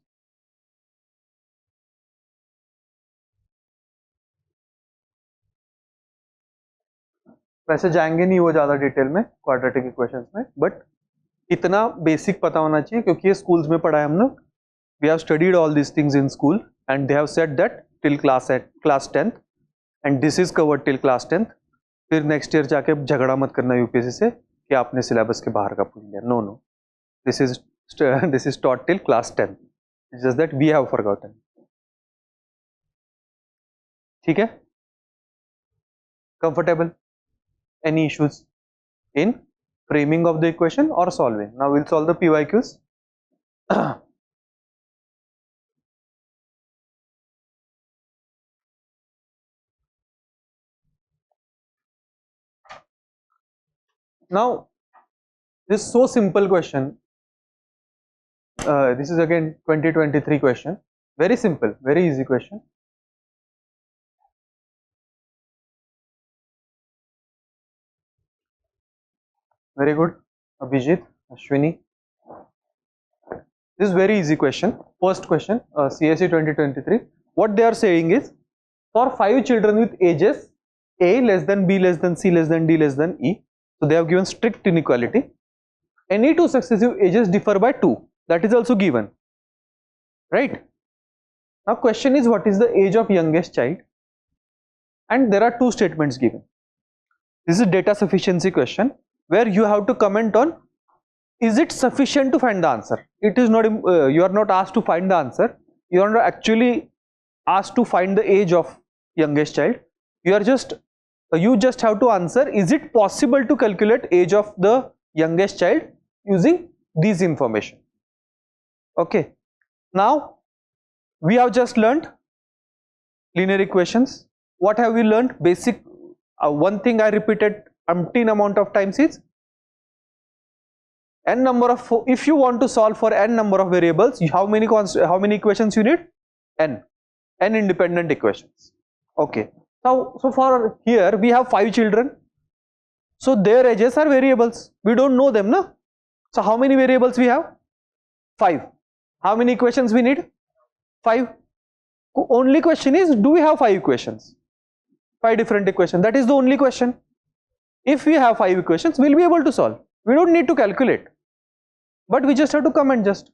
वैसे जाएंगे नहीं वो ज़्यादा डिटेल में क्वाड्रेटिक इक्वेशंस में, बट इतना बेसिक पता होना चाहिए क्योंकि ये स्कूल्स में पढ़ा है हम लोग. We have studied all this things in school and they have said that till class 10th and this is covered till class 10th. फिर नेक्स्ट ईयर जाके झगड़ा मत करना यूपीएससी से कि आपने सिलेबस के बाहर का पूछ लिया. No, this is taught till class 10th. It's just that we have forgotten. ठीक है, comfortable? Any issues in framing of the equation or solving? Now we'll solve the PYQs. Now this so simple question, this is again 2023 question, very simple, very easy question. Very good, Abhijit, Ashwini. This is very easy question. First question, CSE 2023. What they are saying is, for 5 children with ages A less than B less than C less than D less than E. So they have given strict inequality. Any two successive ages differ by 2. That is also given. Right? Now question is, what is the age of youngest child? And there are two statements given. This is a data sufficiency question where you have to comment on, is it sufficient to find the answer? It is not, you are not asked to find the answer. You are not actually asked to find the age of youngest child. You just have to answer, is it possible to calculate age of the youngest child using these information? Okay. Now we have just learned linear equations. What have we learned? Basic. One thing I repeated umpteen amount of times is, n number of, if you want to solve for n number of variables, how many equations you need? N independent equations. Okay. Now, so for here we have 5 children. So their ages are variables. We don't know them, no? So how many variables we have? 5. How many equations we need? 5. Only question is, do we have 5 equations? 5 different equations. That is the only question. If we have 5 equations, we will be able to solve. We don't need to calculate, but we just have to comment just.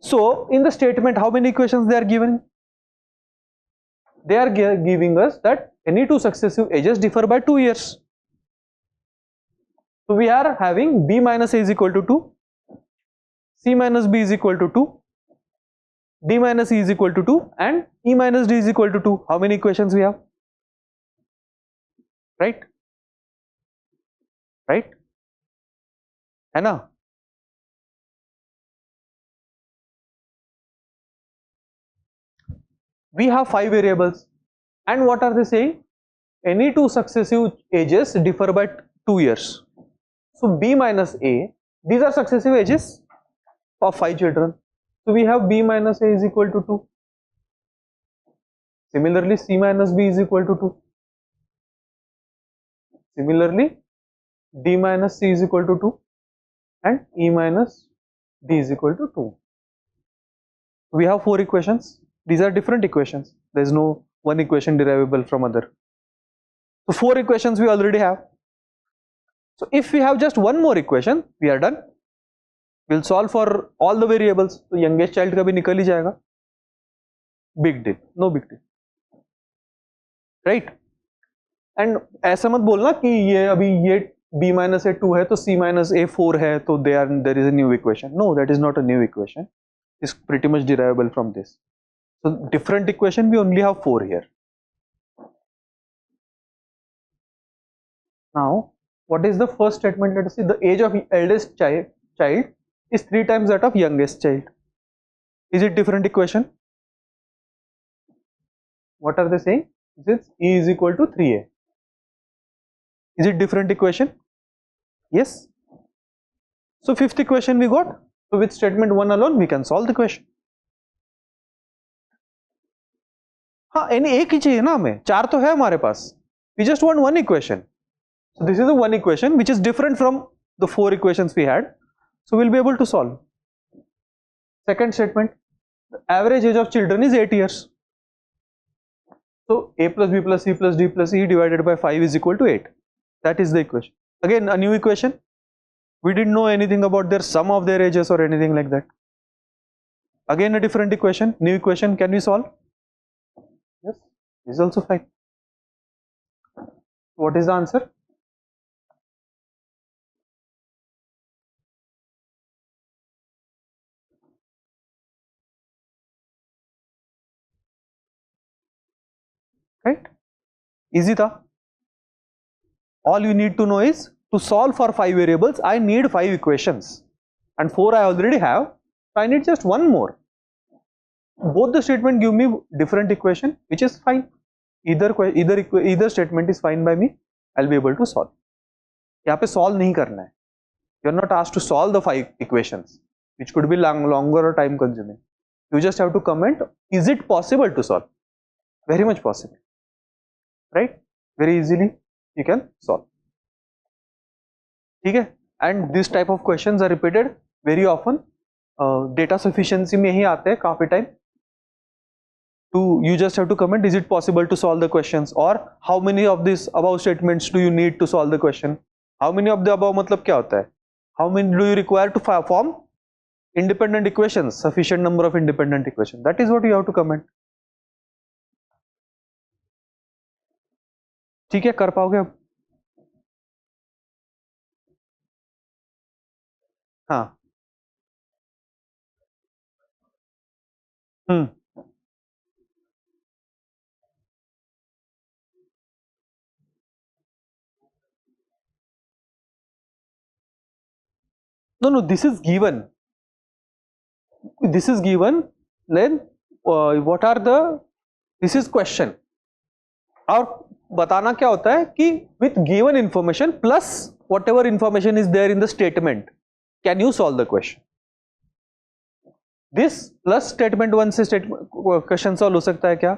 So in the statement, how many equations they are given? They are giving us that any two successive ages differ by 2 years. So we are having B minus A is equal to 2, C minus B is equal to 2, D minus E is equal to 2, and E minus D is equal to 2. How many equations we have? Right? Right? है ना? We have 5 variables, and what are they saying? Any two successive ages differ by 2 years. So B minus A, these are successive ages of 5 children. So we have B minus A is equal to 2. Similarly, C minus B is equal to 2. Similarly, D minus C is equal to 2, and E minus D is equal to 2. We have 4 equations. These are different equations. There is no one equation derivable from other. So 4 equations we already have. So if we have just one more equation, we are done. We will solve for all the variables. So youngest child का भी निकल ही जाएगा. Big deal, no big deal, right? And ऐसा मत बोलना कि ये अभी ये B minus A 2 है तो C minus A 4 है तो there is a new equation. No, that is not a new equation. It's pretty much derivable from this. So different equation, we only have 4 here. Now, what is the first statement? Let us see. The age of eldest child is 3 times that of youngest child. Is it different equation? What are they saying? This is E is equal to 3A. Is it different equation? Yes. So 5th equation we got. So with statement 1 alone we can solve the question. हाँ, any एक ही चाहिए ना हमें, 4 तो है हमारे पास. We just want one equation. So this is the one equation which is different from the 4 equations we had. So we will be able to solve. Second statement, the average age of children is 8 years. So A plus B plus C plus D plus E divided by 5 is equal to 8. That is the equation. Again a new equation. We didn't know anything about their sum of their ages or anything like that. Again a different equation, new equation. Can we solve? Yes, this is also fine. What is the answer? Right? Easy tha. All you need to know is, to solve for 5 variables, I need 5 equations, and 4 I already have, so I need just one more. Both the statement give me different equation, which is fine. Either statement is fine by me. I'll be able to solve. यहाँ पे solve नहीं करना है. You are not asked to solve the 5 equations, which could be longer or time consuming. You just have to comment, is it possible to solve? Very much possible. Right? Very easily you can solve. ठीक है? And this type of questions are repeated very often. Data sufficiency में ही आते हैं काफी time. you just have to comment, is it possible to solve the questions, or how many of these above statements do you need to solve the question. How many of the above मतलब क्या होता है, how many do you require to form independent equations, sufficient number of independent equations, that is what you have to comment. ठीक है, कर पाओगे अब? हाँ. हम्म. No, this is given. This is given. Then what are the? This is question. और बताना क्या होता है कि with given information plus whatever information is there in the statement, can you solve the question? This plus statement 1 से question solve हो सकता है क्या?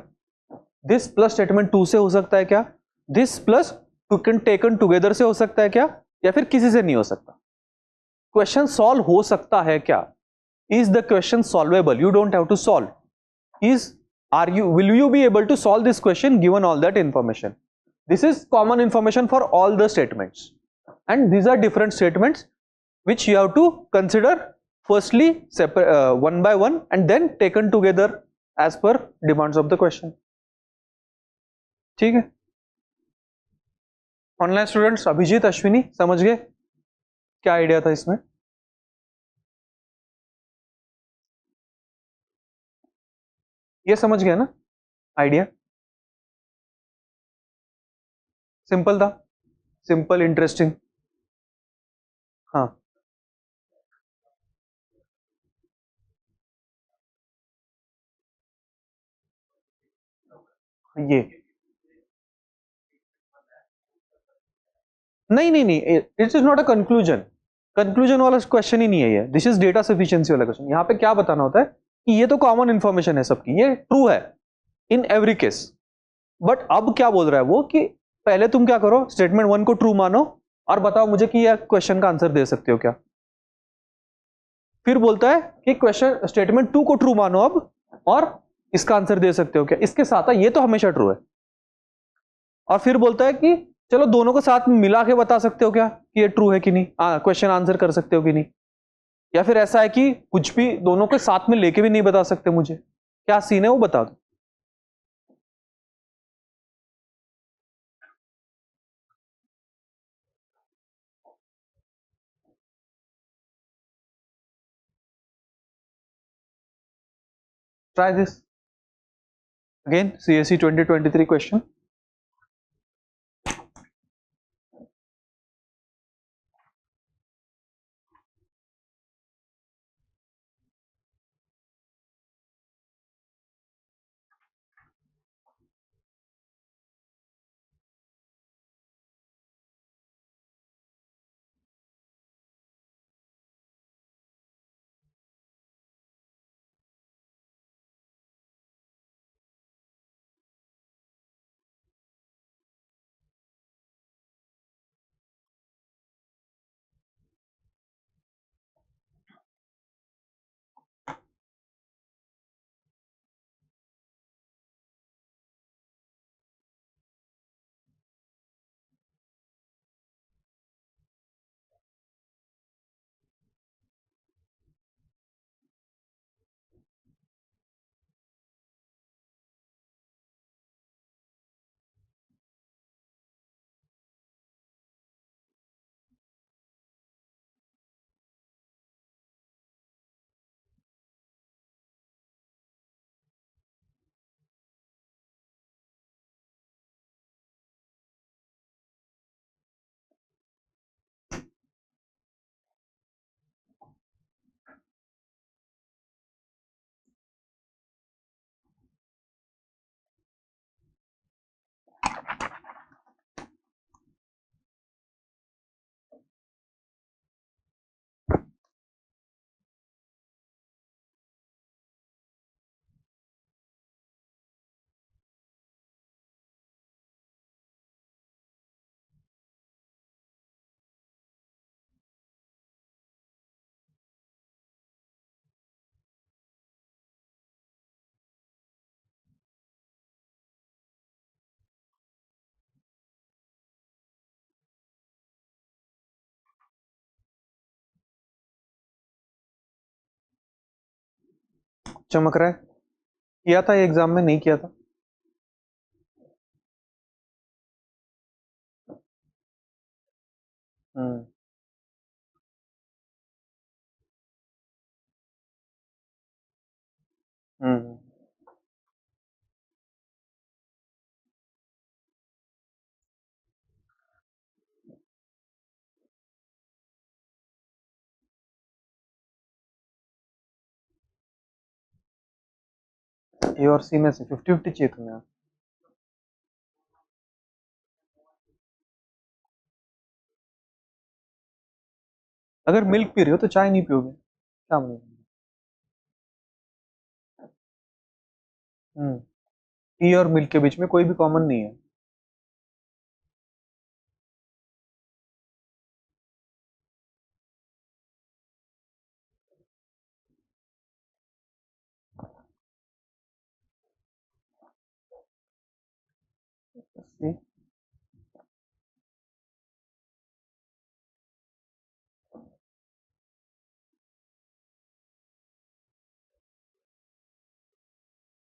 This plus statement 2 से हो सकता है क्या? This plus taken together से हो सकता है क्या? या फिर किसी से नहीं हो सकता? क्वेश्चन सॉल्व हो सकता है क्या? Is the question solvable? You don't have to solve. Will you be able to solve this question given all that information? This is common information for all the statements, and these are different statements which you have to consider firstly one by one and then taken together as per demands of the question. ठीक है, online students Abhijit Ashwini समझ गए क्या idea था इसमें? ये समझ गया ना आइडिया? सिंपल था, सिंपल इंटरेस्टिंग. हाँ, ये नहीं, it is not a conclusion. Conclusion वाला क्वेश्चन ही नहीं है ये. दिस इज डेटा सफिशिएंसी वाला क्वेश्चन. यहाँ पे क्या बताना होता है कि ये तो कॉमन इंफॉर्मेशन है सबकी, ये ट्रू है इन एवरी केस. बट अब क्या बोल रहा है वो कि पहले तुम क्या करो, स्टेटमेंट 1 को ट्रू मानो और बताओ मुझे कि यह क्वेश्चन का आंसर दे सकते हो क्या. फिर बोलता है कि क्वेश्चन स्टेटमेंट 2 को ट्रू मानो अब और इसका आंसर दे सकते हो क्या. इसके साथ ये तो हमेशा ट्रू है. और फिर बोलता है कि चलो दोनों को साथ मिला के बता सकते हो क्या कि ये ट्रू है कि नहीं, क्वेश्चन आंसर कर सकते हो कि नहीं. या फिर ऐसा है कि कुछ भी दोनों के साथ में लेके भी नहीं बता सकते, मुझे क्या सीन है वो बता दो. Try this again, CSE 2023 question. चमक रहा है? किया था ये एग्जाम में, नहीं किया था? हम्म हम्म ए और सी में से 50-50 चाहिए तुम्हें? अगर मिल्क पी रहे हो तो चाय नहीं पियोगे शाम में? टी और मिल्क के बीच में कोई भी कॉमन नहीं है। See?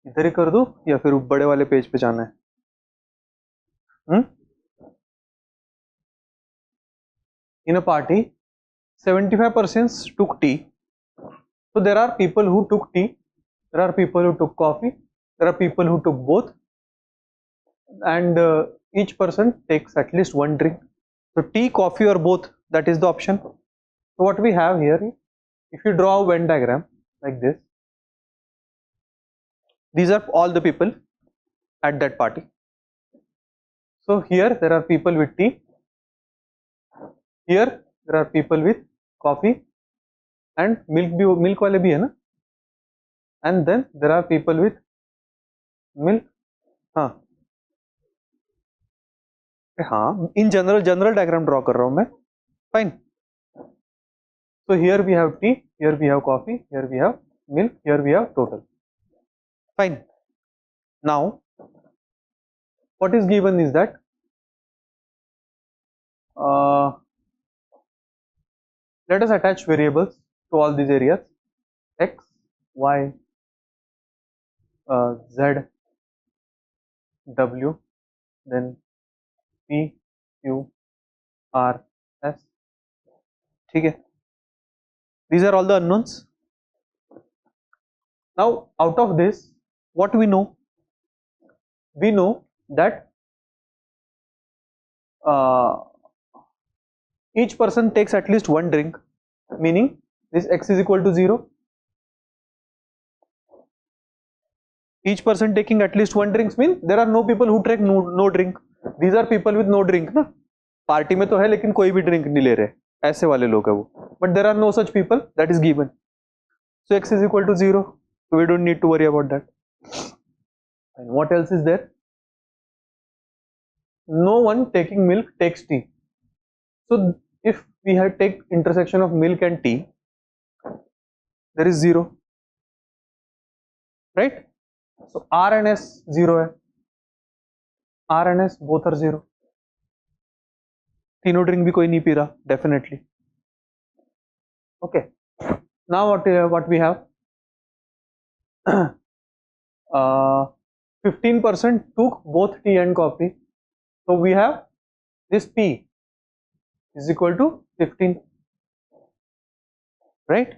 इधर ही कर दो या फिर बड़े वाले पेज पे जाना है? हम्म इन a party 75% took tea. So there are people who took tea, there are people who took coffee, there are people who took both, and each person takes at least one drink. So tea, coffee, or both, that is the option. So what we have here, if you draw a Venn diagram like this, these are all the people at that party. So here there are people with tea, here there are people with coffee, and milk वाले भी है ना, and then there are people with milk. हाँ हाँ, in general diagram draw कर रहा हूँ मैं. Fine. So here we have tea, here we have coffee, here we have milk, here we have total. Fine. Now what is given is that uh, let us attach variables to all these areas: x, y, z, w, then p, q, r, s. ठीक है? These are all the unknowns. Now out of this, what we know? We know that uh, each person takes at least one drink, meaning this x is equal to 0. Each person taking at least one drinks mean there are no people who take no drink. These are people with no drink ना. Party में तो है लेकिन कोई भी drink नहीं ले रहे, ऐसे वाले लोग है वो. But there are no such people, that is given. So x is equal to 0, so we don't need to worry about that. And what else is there? No one taking milk takes tea. So if we had take intersection of milk and tea, there is 0, right? So R and S 0 है, R and S both are 0. तीनों drink भी कोई नहीं P रहा definitely. Okay, now what we have, 15% took both tea and coffee, so we have this P is equal to 15, right?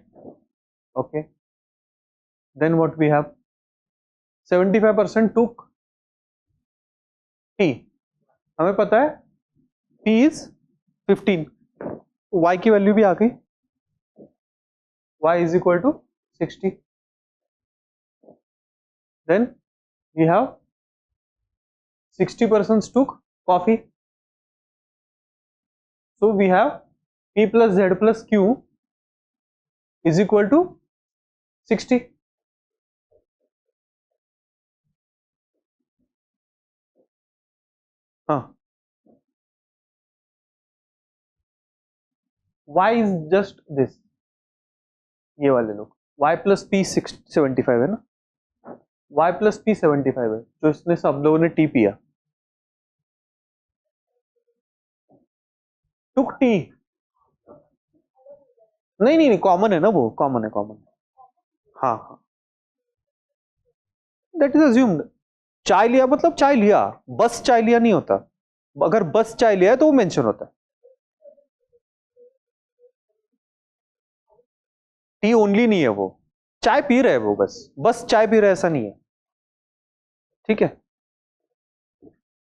Okay, then what we have, 75% took tea. हमें पता है P is 15, y की value भी आ गई, y is equal to 60. Then we have 60% took coffee, so we have P plus Z plus Q is equal to 60. हाँ, y is just this, ये वाले लोग, y plus p 75 है ना, y plus p 75 है, तो इसने सब लोगों ने t पिया. took t, नहीं नहीं नहीं, कॉमन है ना वो, कॉमन है, कॉमन. हाँ हाँ, दैट इज अज्यूम्ड। चाय लिया मतलब चाय लिया, बस चाय लिया नहीं होता। अगर बस चाय लिया है तो वो मेंशन होता है। टी ओनली नहीं है, वो चाय पी रहे हैं, वो बस चाय पी रहे ऐसा नहीं है। ठीक है,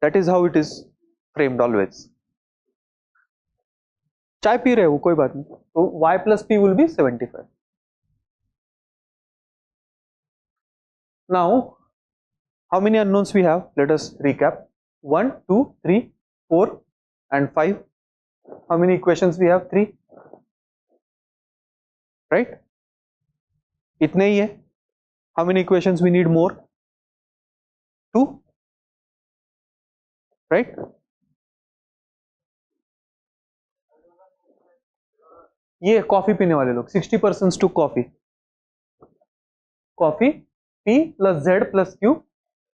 that is how it is framed always. चाय पी रहे हो कोई बात नहीं, तो y plus P will be 75। Now how many unknowns we have? Let us recap. 1 2 3 4 and 5. How many equations we have? 3, right? इतने ही है। How many equations we need more? 2, right? ये कॉफी पीने वाले लोग 60% to coffee. Coffee P plus Z plus Q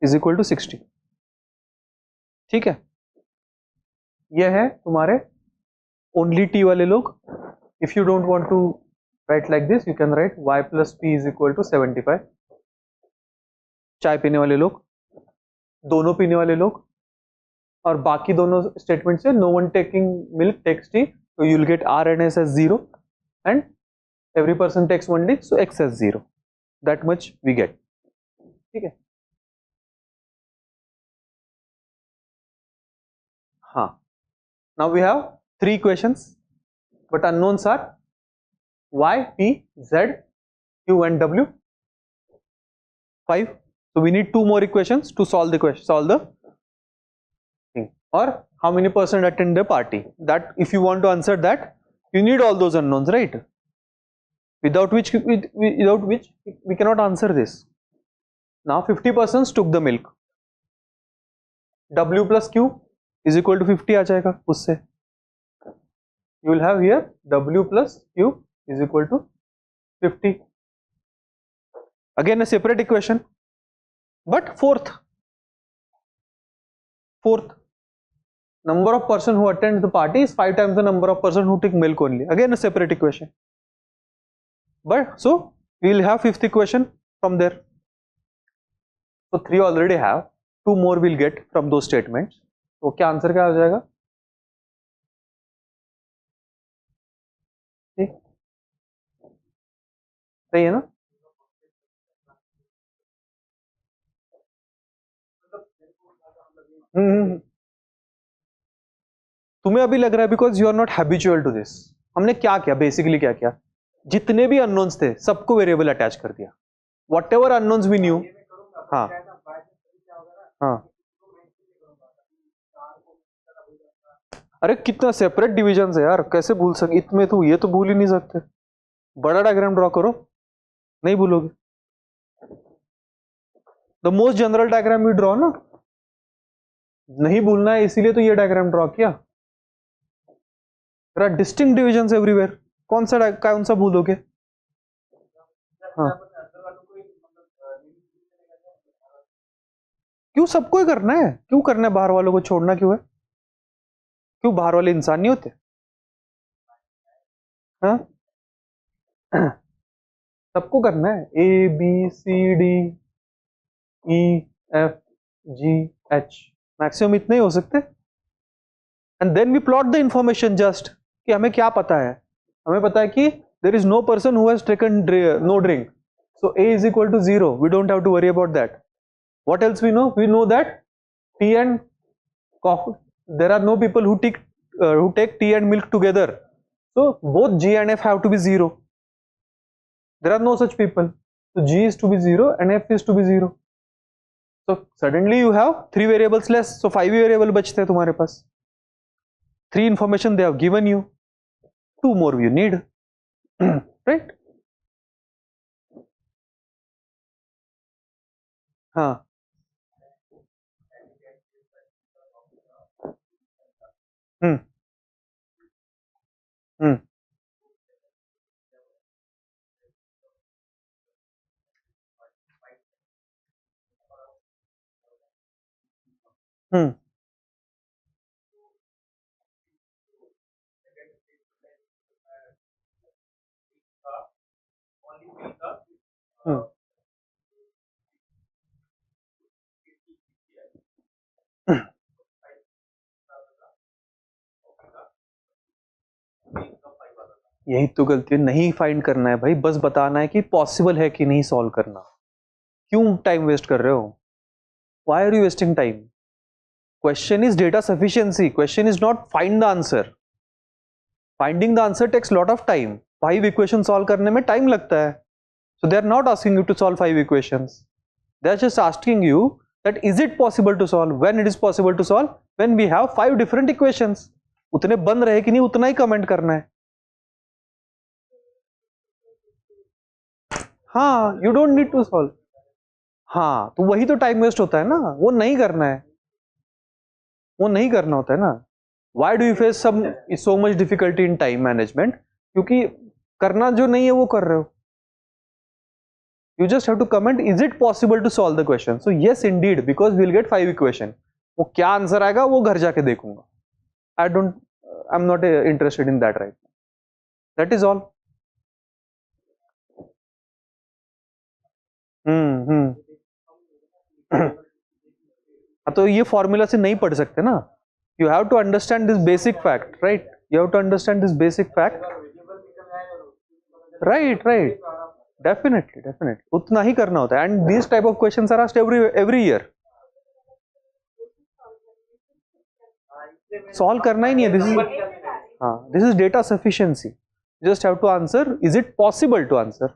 is equal to 60। ठीक है, ये है तुम्हारे ओनली टी वाले लोग। If you don't want to write like this, you can write y plus P is equal to 75। चाय पीने वाले लोग, दोनों पीने वाले लोग, और बाकी दोनों स्टेटमेंट से no one taking milk takes tea, so you'll get R and S as 0 and every person takes 1 D, so X as 0. That much we get. ठीक है, हाँ। Now we have 3 equations, but unknowns are Y, P, Z, Q and W. 5. So we need 2 more equations to solve the question, solve the thing. Or how many person attend the party? That if you want to answer that, you need all those unknowns, right? Without which we cannot answer this. Now 50 persons took the milk. W plus Q is equal to 50 आ जाएगा उससे। You will have here W plus Q is equal to 50. Again a separate equation, but fourth number of person who attend the party is 5 times the number of person who take milk only. Again a separate equation. But so we will have fifth equation from there. So 3 already have, 2 more we'll get from those statements. तो क्या answer क्या आ जाएगा? ठीक, सही है ना? तुम्हें अभी लग रहा है because you are not habitual to this. हमने क्या किया, बेसिकली क्या किया, जितने भी अननोन्स थे सबको वेरिएबल अटैच कर दिया, whatever unknowns we knew. हाँ हाँ, अरे कितना सेपरेट डिविजन है यार, कैसे भूल सके इतने, तो ये तो भूल ही नहीं सकते। बड़ा डायग्राम ड्रॉ करो, नहीं भूलोगे। The most general diagram you draw ना, नहीं भूलना है इसीलिए तो ये डायग्राम ड्रॉ किया। There are distinct divisions everywhere, कौन सा भूलोगे? हाँ, क्यों सबको ही करना है, क्यों करना है, बाहर वालों को छोड़ना क्यों है? क्यों बाहर वाले इंसान नहीं होते? हाँ, सबको करना है, A B C D E F G H, maximum इतने ही हो सकते। And then we plot the information just, कि हमें क्या पता है, हमें पता है कि there is no person who has taken no drink, so a is equal to 0, we don't have to worry about that. What else we know? We know that tea and coffee, there are no people who take tea and milk together, so both G and F have to be 0. There are no such people, so G is to be 0 and F is to be 0. So suddenly you have 3 variables less, so 5 variable बचते हैं तुम्हारे पास। 3 information they have given you, 2 more you need, right? हाँ, हम्म हम्म हम्म हम्म यही तो गलती है, नहीं find करना है भाई, बस बताना है कि पॉसिबल है कि नहीं सॉल्व करना। क्यों टाइम वेस्ट कर रहे हो? Why are you wasting time? Question is data sufficiency, question is not find the answer. Finding the answer takes lot of time. 5 equation solve करने में टाइम लगता है। So they are not asking you to solve 5 equations. They are just asking you that is it possible to solve? When it is possible to solve? When we have 5 different equations. उतने बन रहे कि नहीं उतना ही comment करना है। हाँ, you don't need to solve. हाँ, तो वही तो टाइम वेस्ट होता है ना, वो नहीं करना है, वो नहीं करना होता है ना। Why do you face so much difficulty in time management? क्योंकि करना जो नहीं है वो कर रहे हो। You just have to comment, is it possible to solve the question? So yes indeed, because we'll get 5 equation. वो क्या आंसर आएगा वो घर जाके देखूंगा। I'm not interested in that right now. That is all. तो ये फॉर्मूला से नहीं पढ़ सकते ना। You have to understand this basic fact, right? You have to understand this basic fact. Right. Definitely. उतना ही करना होता है। And these type of questions are asked every year. Solve करना ही नहीं है। This is data sufficiency. You just have to answer, is it possible to answer?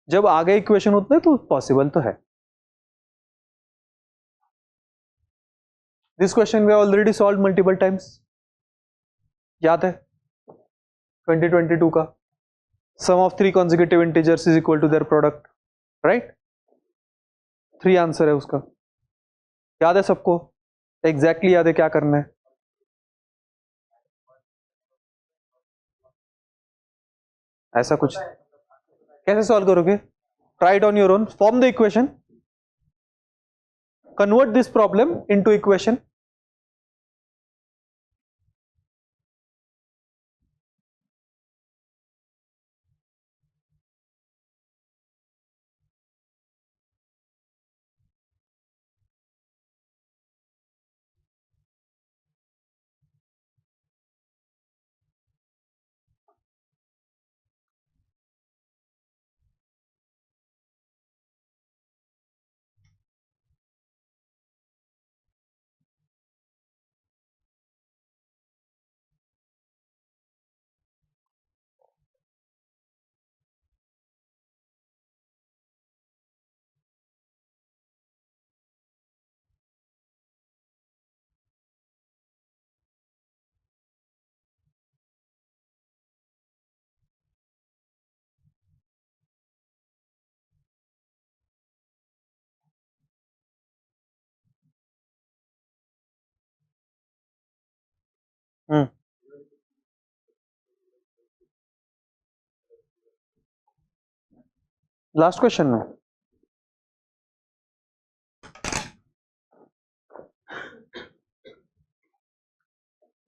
जब आ गए equation उतने तो पॉसिबल तो है। This question we have already solved multiple times. याद है 2022 का sum of 3 consecutive integers is equal to their product, right? 3 answer है उसका, याद है सबको? एग्जैक्टली याद है क्या करना है? ऐसा कुछ कैसे सॉल्व करोगे? Try it on your own, form the equation, convert this problem into equation. Last question में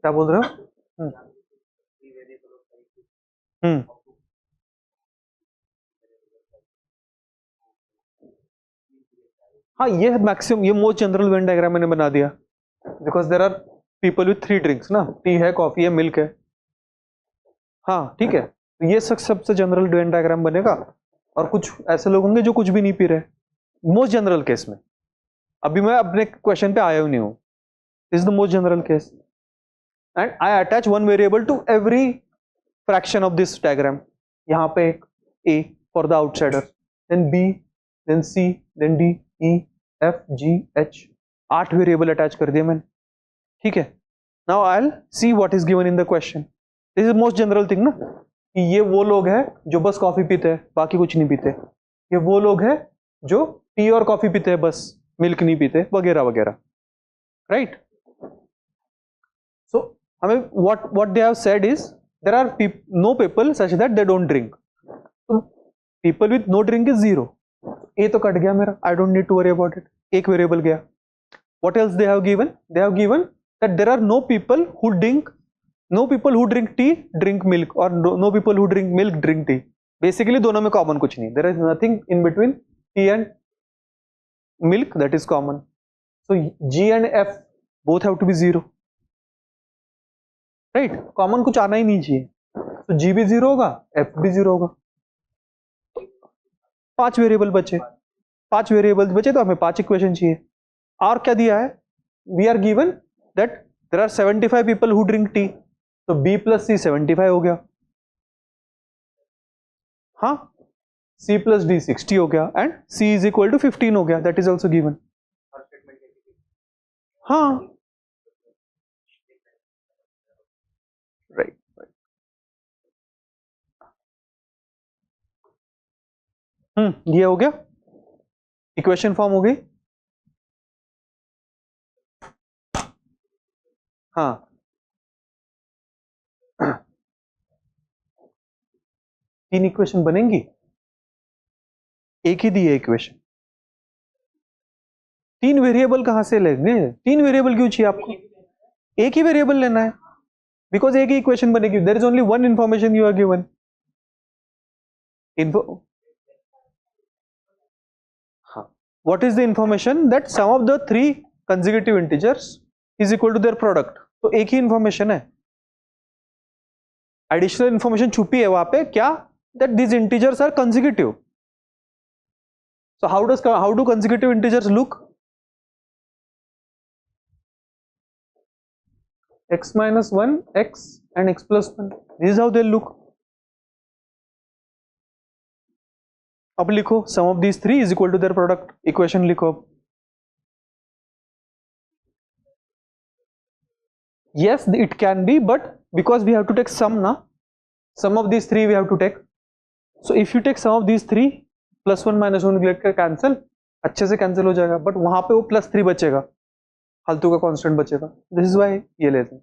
क्या बोल रहे हो? हाँ, ये मैक्सिमम, ये मोस्ट जनरल वेन डायग्राम मैंने बना दिया, because there are people with 3 drinks ना, टी है, कॉफी है, मिल्क है। हाँ ठीक है, तो ये सबसे जनरल वेन डायग्राम बनेगा। और कुछ ऐसे लोग होंगे जो कुछ भी नहीं पी रहे, मोस्ट जनरल केस में। अभी मैं अपने क्वेश्चन पे आया नहीं हूं, this is the most general case and I attach one variable to every fraction of this diagram. यहाँ पे एक A for the outsider, then B, then C, then D, E, F, G, H, 8 variable attach कर दिए मैंने। ठीक है, now I will see what is given in the question. This is most general thing ना, कि ये वो लोग हैं जो बस कॉफी पीते हैं, बाकी कुछ नहीं पीते। ये वो लोग हैं जो टी और कॉफी पीते हैं, बस मिल्क नहीं पीते, वगैरह वगैरह, राइट? सो हमें what they have said is there are no people such that they don't drink. तो people with no drink is 0। A तो कट गया मेरा, I don't need to worry about it, एक वेरिएबल गया। What else they have given? They have given that there are no people who drink tea drink milk, or no people who drink milk drink tea। Basically दोनों में common कुछ नहीं, there is nothing in between tea and milk that is common। So G and F both have to be 0, right? Common कुछ आना ही नहीं चाहिए, तो g भी 0 होगा, f भी 0 होगा। 5 वेरिएबल बचे, 5 वेरिएबल्स बचे तो हमें 5 इक्वेशन चाहिए। और क्या दिया है, we are given that there are 75 people who drink tea, तो b प्लस c 75 हो गया, हाँ, c प्लस d 60 हो गया, and c is equal to 15 हो गया, दैट इज ऑल्सो गिवन। हाँ, राइट, ये हो गया, इक्वेशन फॉर्म हो गई। हाँ, तीन इक्वेशन बनेंगी, एक ही दी है इक्वेशन, तीन वेरिएबल कहां से लेंगे? तीन वेरिएबल क्यों चाहिए आपको? एक ही वेरिएबल लेना है, बिकॉज एक ही इक्वेशन बनेगी, there is only one information you are given. हाँ, what is the information? That sum of the three consecutive integers is equal to their product, तो एक ही इंफॉर्मेशन है, एडिशनल इंफॉर्मेशन छुपी है वहां पे, क्या? That these integers are consecutive. So how do consecutive integers look? X minus 1, x and x plus 1, this is how they look. अब लिखो sum of these three is equal to their product, equation लिखो अब। Yes, it can be, but because we have to take sum ना, sum of these three we have to take. So if you take sum of these three, plus 1 minus 1 लेकर cancel, अच्छे से cancel हो जाएगा, but वहां पे वो plus 3 बचेगा, फालतू का कांस्टेंट बचेगा, दिस इज व्हाई ये लेते हैं।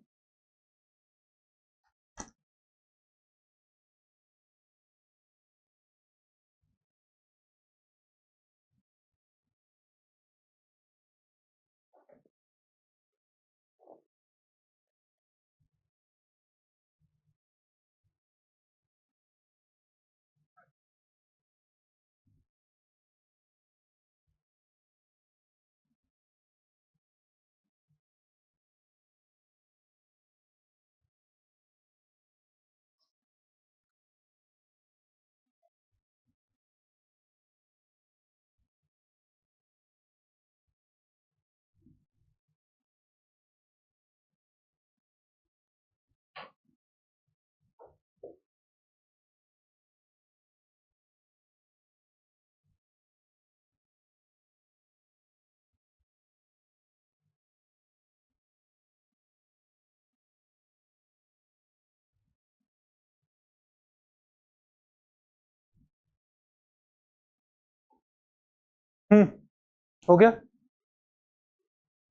हो गया,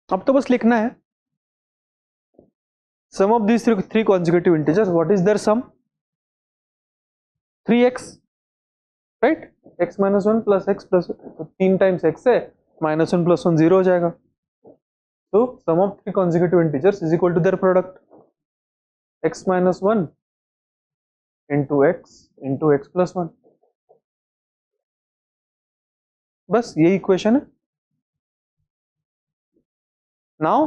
अब तो बस लिखना है sum of these three consecutive integers, what is their sum? 3x, right? x minus 1 plus x plus, तो 3 टाइम्स x है, माइनस 1 प्लस 1 0 हो जाएगा, तो sum of three consecutive integers is equal to their product, x minus 1 into x plus 1, बस यही equation है। Now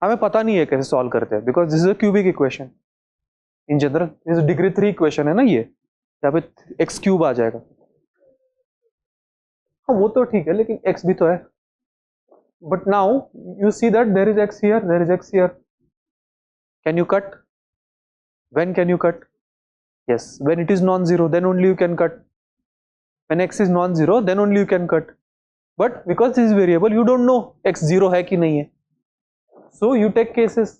हमें पता नहीं है कैसे सॉल्व करते हैं, because this is a cubic equation in general, this is degree 3 equation है ना, ये यहाँ पे एक्स क्यूब आ जाएगा। हाँ वो तो ठीक है, लेकिन एक्स भी तो है, but now you see that there is x here, there is x here, can you cut? When can you cut? Yes, when it is non zero then only you can cut, when x is non zero then only you can cut, but because this variable you don't know x zero है कि नहीं है, so you take cases,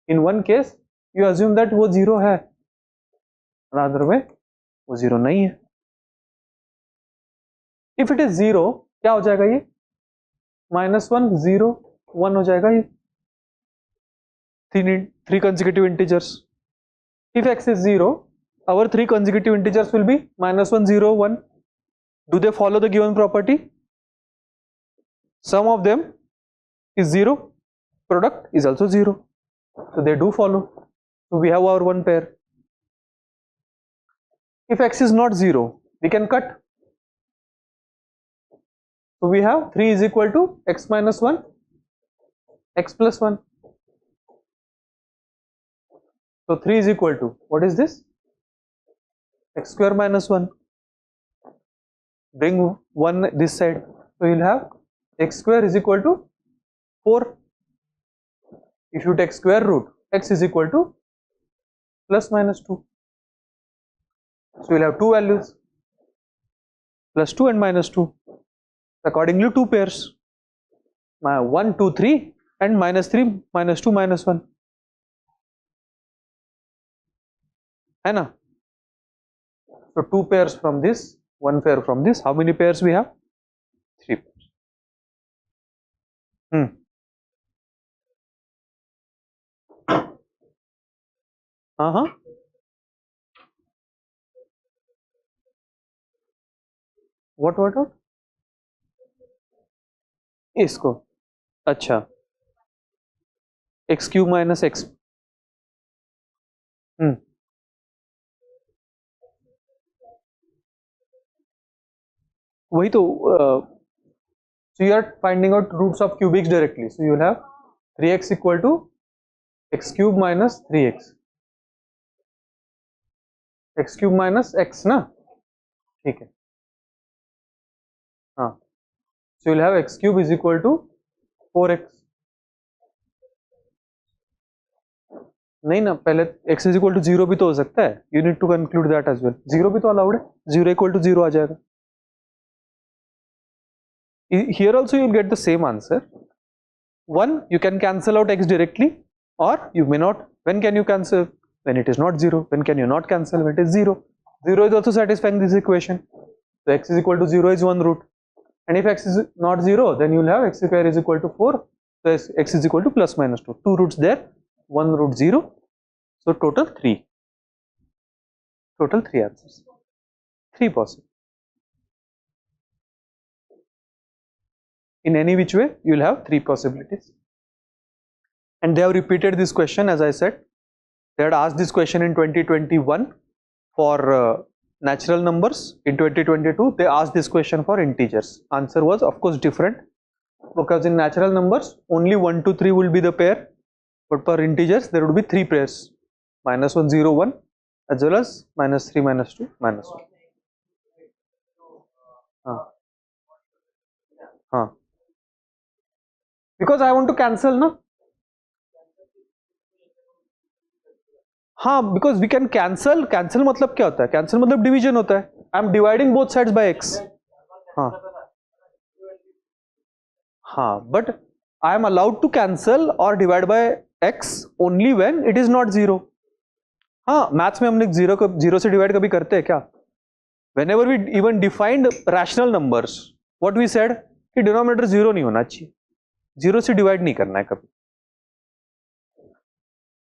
in one case you assume that वो zero है, another way वो zero नहीं है। if it is zero क्या हो जाएगा ये? माइनस 1 0 1 हो जाएगा ये, three consecutive integers। if x is 0 our three consecutive integers will be minus 1 0 1, do they follow the given property? Sum of them is 0, product is also 0, so they do follow, so we have our one pair। if x is not 0 we can cut, so we have 3 is equal to x minus 1 x plus 1, So 3 is equal to, what is this? X square minus 1. Bring 1 this side. So you'll have x square is equal to 4. If you take square root, x is equal to plus minus 2. So you'll have two values, plus 2 and minus 2. Accordingly, two pairs. 1, 2, 3 and minus 3, minus 2, minus 1. है ना? So two pairs from this, one pair from this. How many pairs we have? 3 pairs. What? इसको अच्छा x cube minus x वही तो so you are finding out roots of cubics directly, so you will have 3x equal to x cube minus 3x, x cube minus x ना, ठीक है हाँ, so you will have x cube is equal to 4x. नहीं ना, पहले x is equal to 0 भी तो हो सकता है, you need to conclude that as well. 0 भी तो allowed है, 0 equal to 0 आ जाएगा. Here also you will get the same answer. One, you can cancel out x directly, or you may not. When can you cancel? When it is not 0. When can you not cancel? When it is 0. 0 is also satisfying this equation. So x is equal to 0 is one root. And if x is not 0, then you will have x square is equal to 4. So x is equal to plus minus 2. Two roots there, one root 0. So total 3. Total 3 answers. 3 possible. In any which way, you will have 3 possibilities. And they have repeated this question, as I said. They had asked this question in 2021 for natural numbers. In 2022, they asked this question for integers. Answer was, of course, different, because in natural numbers, only 1, 2, 3 will be the pair. But for integers, there would be 3 pairs. Minus 1, 0, 1, as well as minus 3, minus 2, minus 1. Because I want to cancel, na? हाँ, because we can cancel. Cancel मतलब क्या होता है? Cancel मतलब division होता है. I am dividing both sides by x. हाँ, but I am allowed to cancel or divide by x only when it is not 0. हाँ, मैथ्स में हमने 0 से डिवाइड कभी करते हैं क्या? Whenever we even defined rational numbers, what we said कि डिनोमिनेटर 0 नहीं होना चाहिए, 0 से डिवाइड नहीं करना है कभी.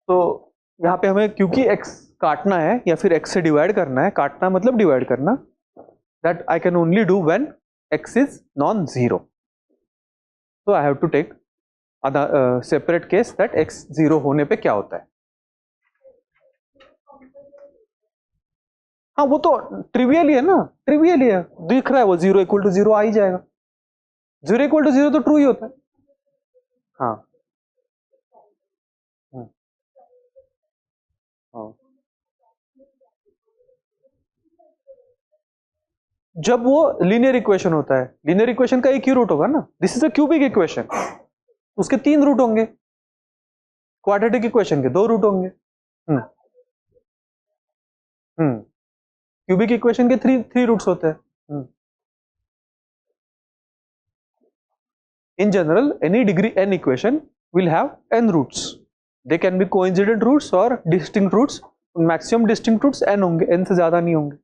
तो यहाँ पे हमें क्योंकि x काटना है या फिर x से डिवाइड करना है, काटना मतलब डिवाइड करना, that I can only do when x is non-zero. So I have to take a separate case that x 0 होने पे क्या होता है. हाँ, वो तो ट्रिवियल ही है ना, ट्रिवियल ही है, दिख रहा है वो 0 इक्वल टू 0 आ ही जाएगा. 0 इक्वल टू 0 तो ट्रू ही होता है. हाँ हाँ, जब वो लीनियर इक्वेशन होता है, लीनियर इक्वेशन का एक ही रूट होगा ना. This is a cubic equation, उसके 3 रूट होंगे. क्वाड्रेटिक इक्वेशन के 2 रूट होंगे. क्यूबिक इक्वेशन के 3 रूट्स होते हैं. In general, any degree n equation will have n roots. They can be coincident roots or distinct roots. Maximum distinct roots n होंगे, n से ज्यादा नहीं होंगे.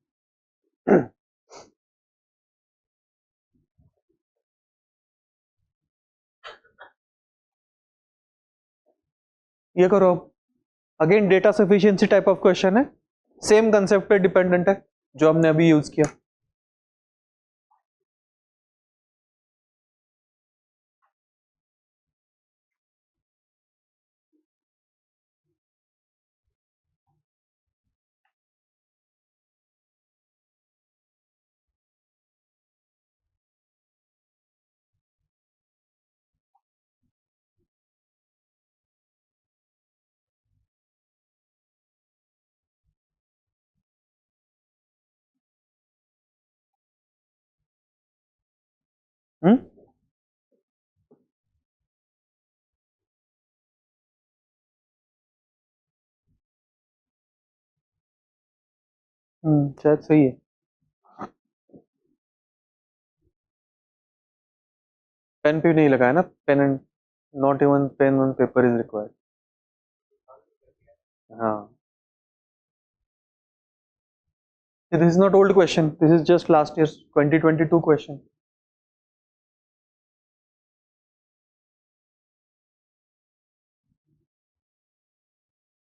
ये करो. Again data sufficiency type of question है, सेम कंसेप्ट पे dependent है जो हमने अभी यूज किया. हम्म शायद सही है। पेन पे नहीं लगाया ना, pen and not even pen on paper is required. हाँ, this is not old question, this is just last year's 2022 question.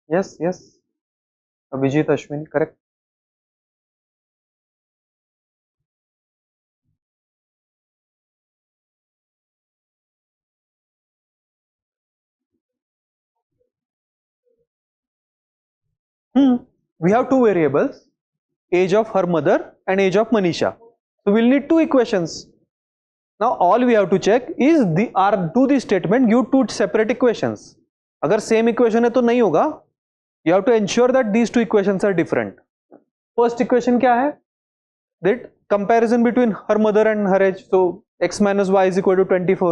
Yes, yes, Abhijit Ashwini, correct. Hmm. We have two variables, age of her mother and age of Manisha. So we'll need two equations. Now all we have to check is the are do the statement give two separate equations. अगर same equation है तो नहीं होगा. You have to ensure that these two equations are different. First equation क्या है? That comparison between her mother and her age. So x minus y is equal to 24.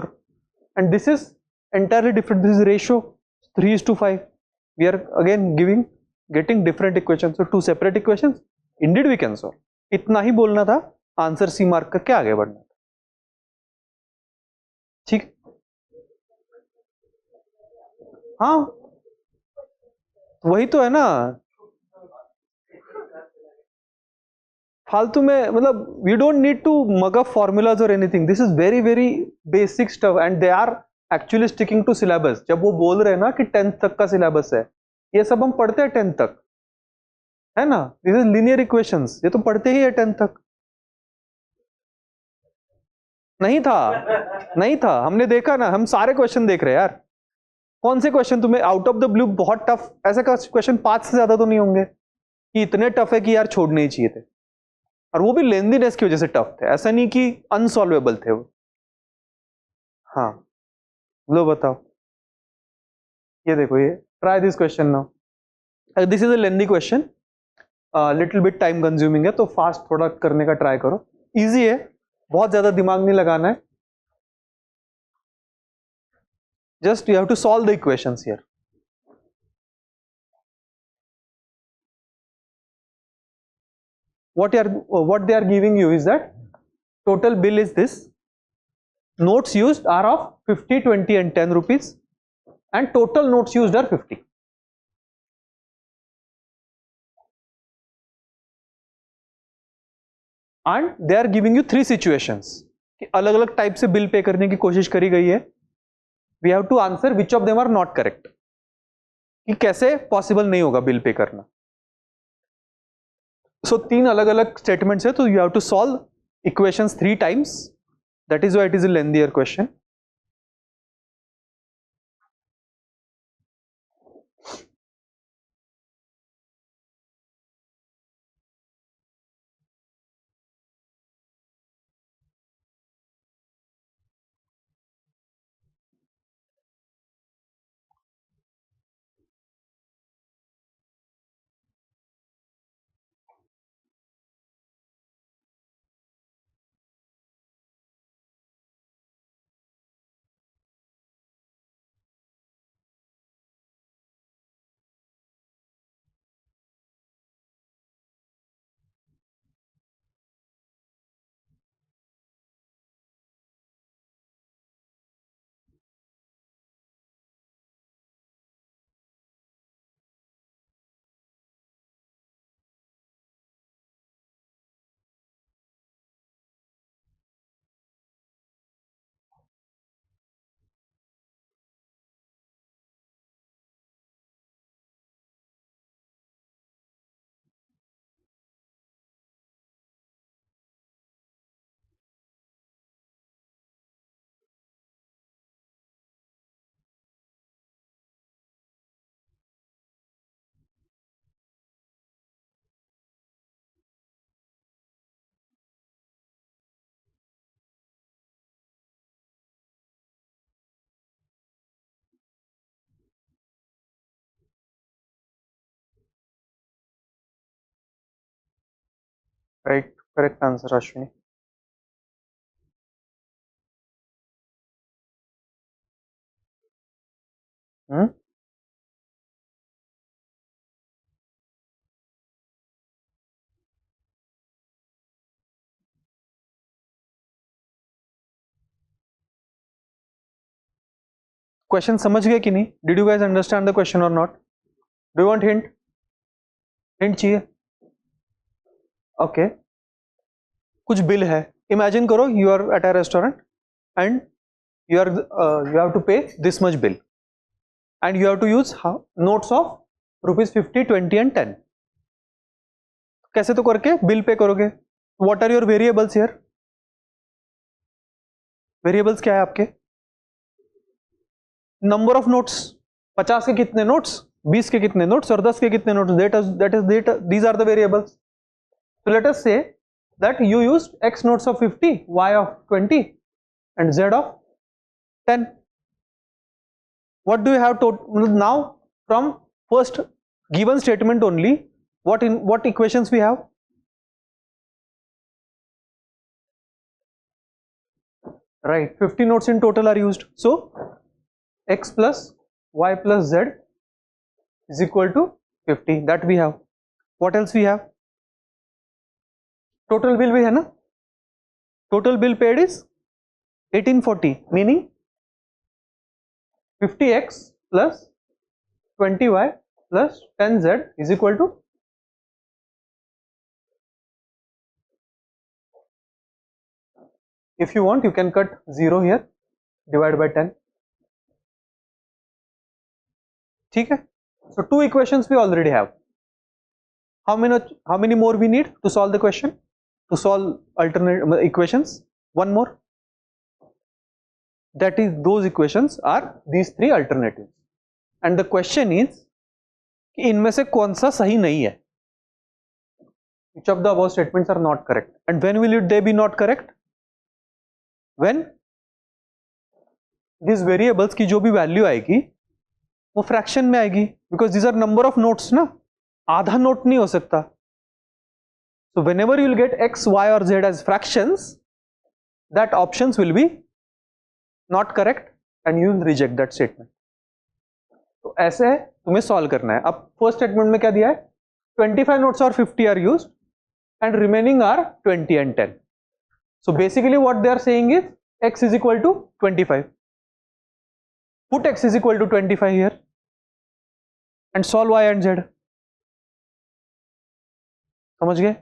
And this is entirely different. This is ratio 3:5. We are again getting different equations. So two separate equations. Indeed we can solve. इतना ही बोलना था, answer C mark करके आगे बढ़ना था. ठीक. हाँ, वही तो है ना. फालतू में मतलब we don't need to mug up formulas और anything. This is very very basic stuff and they are actually sticking to syllabus. जब वो बोल रहे हैं ना कि 10th तक का सिलेबस है, ये सब हम पढ़ते हैं 10th तक, है ना. दिस इज लीनियर इक्वेशंस, ये तो पढ़ते ही है 10th तक. नहीं था, नहीं था, हमने देखा ना, हम सारे क्वेश्चन देख रहे हैं यार. कौन से क्वेश्चन तुम्हें आउट ऑफ द ब्लू बहुत टफ, ऐसे क्वेश्चन 5 से ज्यादा तो नहीं होंगे कि इतने टफ है कि यार छोड़ने ही चाहिए थे. और वो भी लेंदीनेस की वजह से टफ थे, ऐसा नहीं कि अनसॉल्वेबल थे वो. हाँ, लो बताओ. ये देखो, ये try this question now. This is a lengthy question, little bit time consuming है, तो फास्ट थोड़ा करने का ट्राई करो. इजी है, बहुत ज्यादा दिमाग नहीं लगाना है. Just you have to solve the equations here. What they are giving you is that total bill is this. Notes used are of 50, 20 and 10 rupees, and total notes used are 50. And they are giving you three situations कि अलग अलग type से bill pay करने की कोशिश करी गई है. We have to answer which of them are not correct, कि कैसे पॉसिबल नहीं होगा बिल पे करना. सो तीन अलग अलग स्टेटमेंट्स है, तो you have to solve equations 3 times. That is why it is a lengthier question. Right, correct answer Ashwini. Question समझ गए कि नहीं? Did you guys understand the question और not? Do you want hint? Hint चाहिए? Okay, कुछ bill है, imagine करो you are at a restaurant and you have to pay this much bill and you have to use notes of rupees 50, 20 and 10. कैसे तो करके bill pay करोगे? What are your variables here? Variables क्या है आपके? Number of notes, 50 के कितने notes, 20 के कितने नोट्स और 10 के कितने notes, these are the variables. So let us say that you used x notes of 50, y of 20 and z of 10. What do you have to now from first given statement only? What equations we have? Right, 50 notes in total are used. So x plus y plus z is equal to 50. That we have. What else we have? Total bill भी है ना? Total bill paid is 1840, meaning 50x plus 20y plus 10z is equal to, if you want you can cut 0 here, divide by 10. ठीक है? So two equations we already have. How many more we need to solve the question? To solve alternate equations? One more. That is, those equations are these three alternatives. And the question is कि इनमें से कौन सा सही नहीं है? Which of the above statements are not correct? And when will they be not correct? When these variables की जो भी वैल्यू आएगी वो फ्रैक्शन में आएगी, because this are number of notes ना, आधा नोट नहीं हो सकता. So whenever you will get x, y or z as fractions, that options will be not correct and you will reject that statement. तो ऐसे तुम्हें सॉल्व करना है. अब फर्स्ट स्टेटमेंट में क्या दिया है? 25 notes or 50 are used and remaining are 20 and 10. So basically what they are saying is x is equal to 25. Put x is equal to 25 here and solve y and z. समझ गए?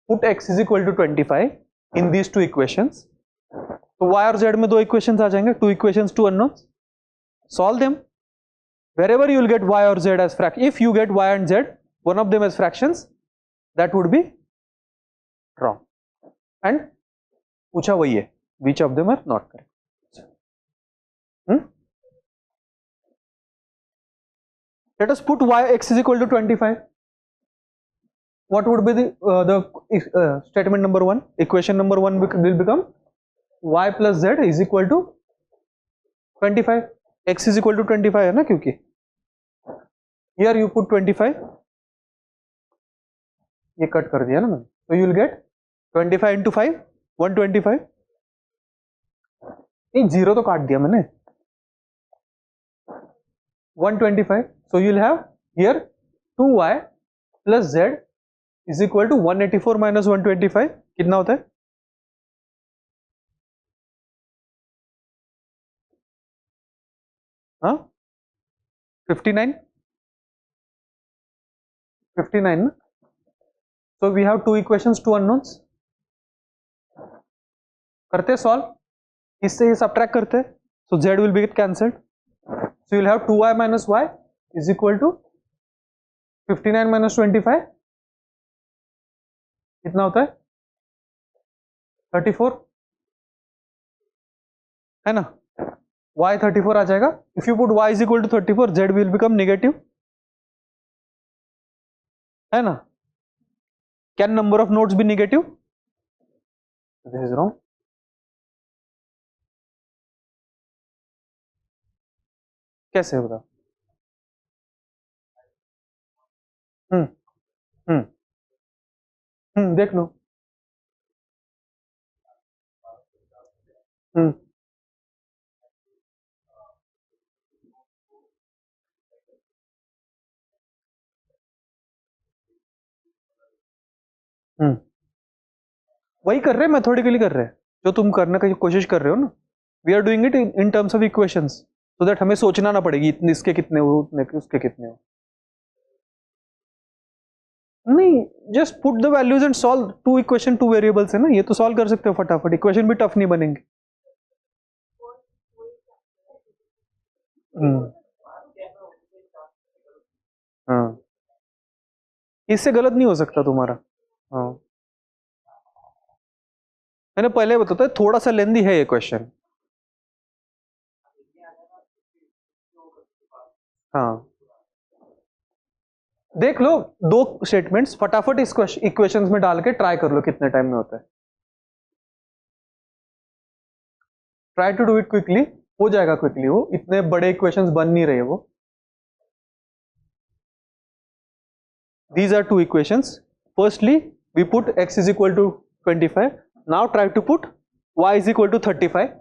Put x is equal to 25 in these two equations. तो y और z में दो equations आ जाएंगे, two equations, two unknowns. Solve them. Wherever you will get y or z as fraction, if you get y and z, one of them as fractions, that would be wrong. And पूछा वही है, which of them are not correct? Let us put x is equal to 25. What would be the statement number 1? Equation number 1 will become y plus z is equal to 25. X is equal to 25 है ना, क्योंकि here you put 25, ये cut कर दिया ना मैंने, तो you will get 25 into 5, 125. नहीं, 0 तो काट दिया मैंने, 125. So you will have here 2y plus z is equal to 184 minus 125. कितना होता है? हाँ, 59. 59 ना? So we have two equations, two unknowns. करते सॉल्व, इससे ये सब्ट्रैक्ट करते, so z will be cancelled. So you will have 2y minus y is equal to 59 minus 25. कितना होता है? 34 है ना? y 34 आ जाएगा. If you put y is equal to 34, z will become negative, है ना? Can number of nodes be negative? This is wrong. कैसे होगा? देख लो. वही कर रहे हैं, मैथोडिकली कर रहे हैं जो तुम करने की कोशिश कर रहे हो ना। We are doing it in terms of equations so that हमें सोचना ना पड़ेगी इतने इसके कितने हो उतने उसके कितने हो। नहीं, just put the values and solve. Two equation two variables है ना, ये तो सॉल्व कर सकते हो फटाफट, इक्वेशन भी टफ नहीं बनेंगे। हाँ, इससे गलत नहीं हो सकता तुम्हारा। हाँ, मैंने पहले बताया था, थोड़ा सा लेंदी है ये क्वेश्चन। हाँ, देख लो दो स्टेटमेंट्स फटाफट इस इक्वेशंस में डाल के ट्राई कर लो कितने टाइम में होता है। Try to do it quickly, हो जाएगा क्विकली, वो इतने बड़े इक्वेशंस बन नहीं रहे वो। These are two equations. Firstly, we put x is equal to 25. Now try to put y is equal to 35.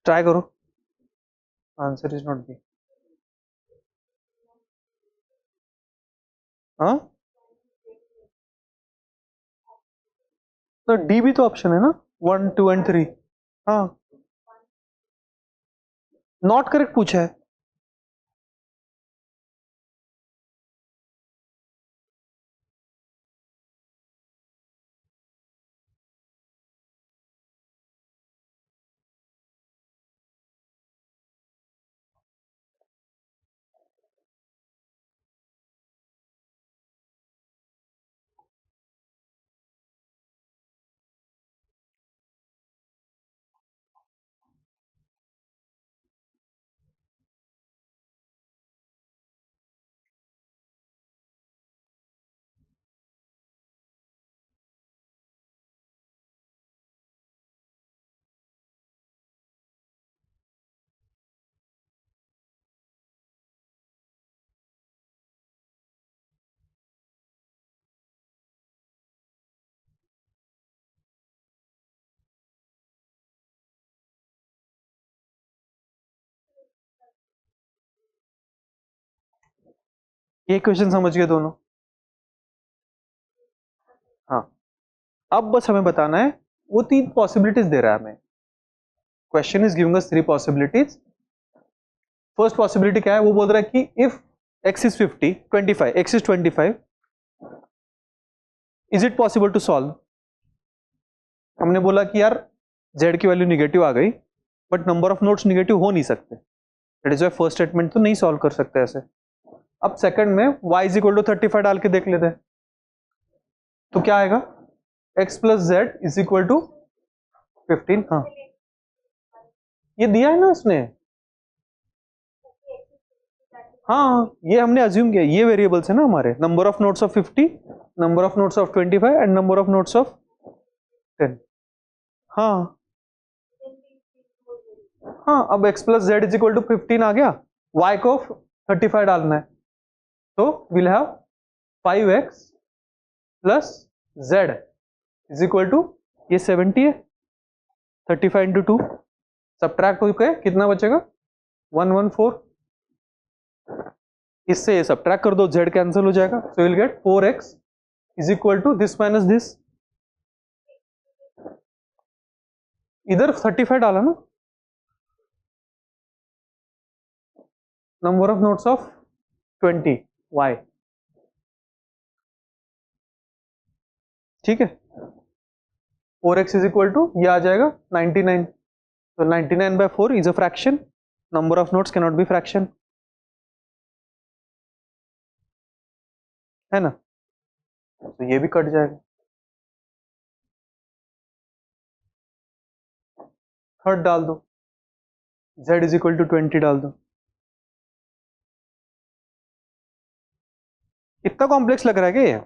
Try करो, answer is not B. हाँ, तो D भी तो ऑप्शन है ना, 1 2 एंड 3। हाँ, नॉट करेक्ट पूछा है। ये क्वेश्चन समझ गए दोनों? हाँ, अब बस हमें बताना है, वो तीन पॉसिबिलिटीज दे रहा है हमें। Question is giving us three possibilities. First possibility क्या है, वो बोल रहा है कि if x is 50 25 x is 25 is it possible to solve. हमने बोला कि यार z की वैल्यू निगेटिव आ गई, but number of notes negative हो नहीं सकते, that is why first statement तो नहीं सॉल्व कर सकते ऐसे। अब सेकंड में y इज इक्वल टू 35 डाल के देख लेते हैं, तो क्या आएगा, x plus Z is equal to 15। हाँ, ये दिया है ना उसने। हाँ, ये हमने अज्यूम किया, ये वेरिएबल्स है ना हमारे, number of notes of 50, number of notes of 25 and number of notes of 10। हाँ हाँ, अब x plus Z is equal to 15 आ गया, y को 35 डालना है, तो will have 5x plus Z is equal to, ये 70 है, 35 इंटू 2, सब्ट्रैक्ट होकर कितना बचेगा, 114। इससे ये सब्ट्रैक्ट कर दो, z कैंसिल हो जाएगा, so will get 4x is equal to this minus this. इधर 35 डाला ना, number of notes of 20 y, ठीक है। 4x इज इक्वल टू ये आ जाएगा 99, तो 99/4 is a fraction, number of notes can not B fraction. है ना, तो ये भी कट जाएगा। थर्ड डाल दो, z इज इक्वल टू 20 डाल दो। इतना कॉम्प्लेक्स लग रहा है क्या ये?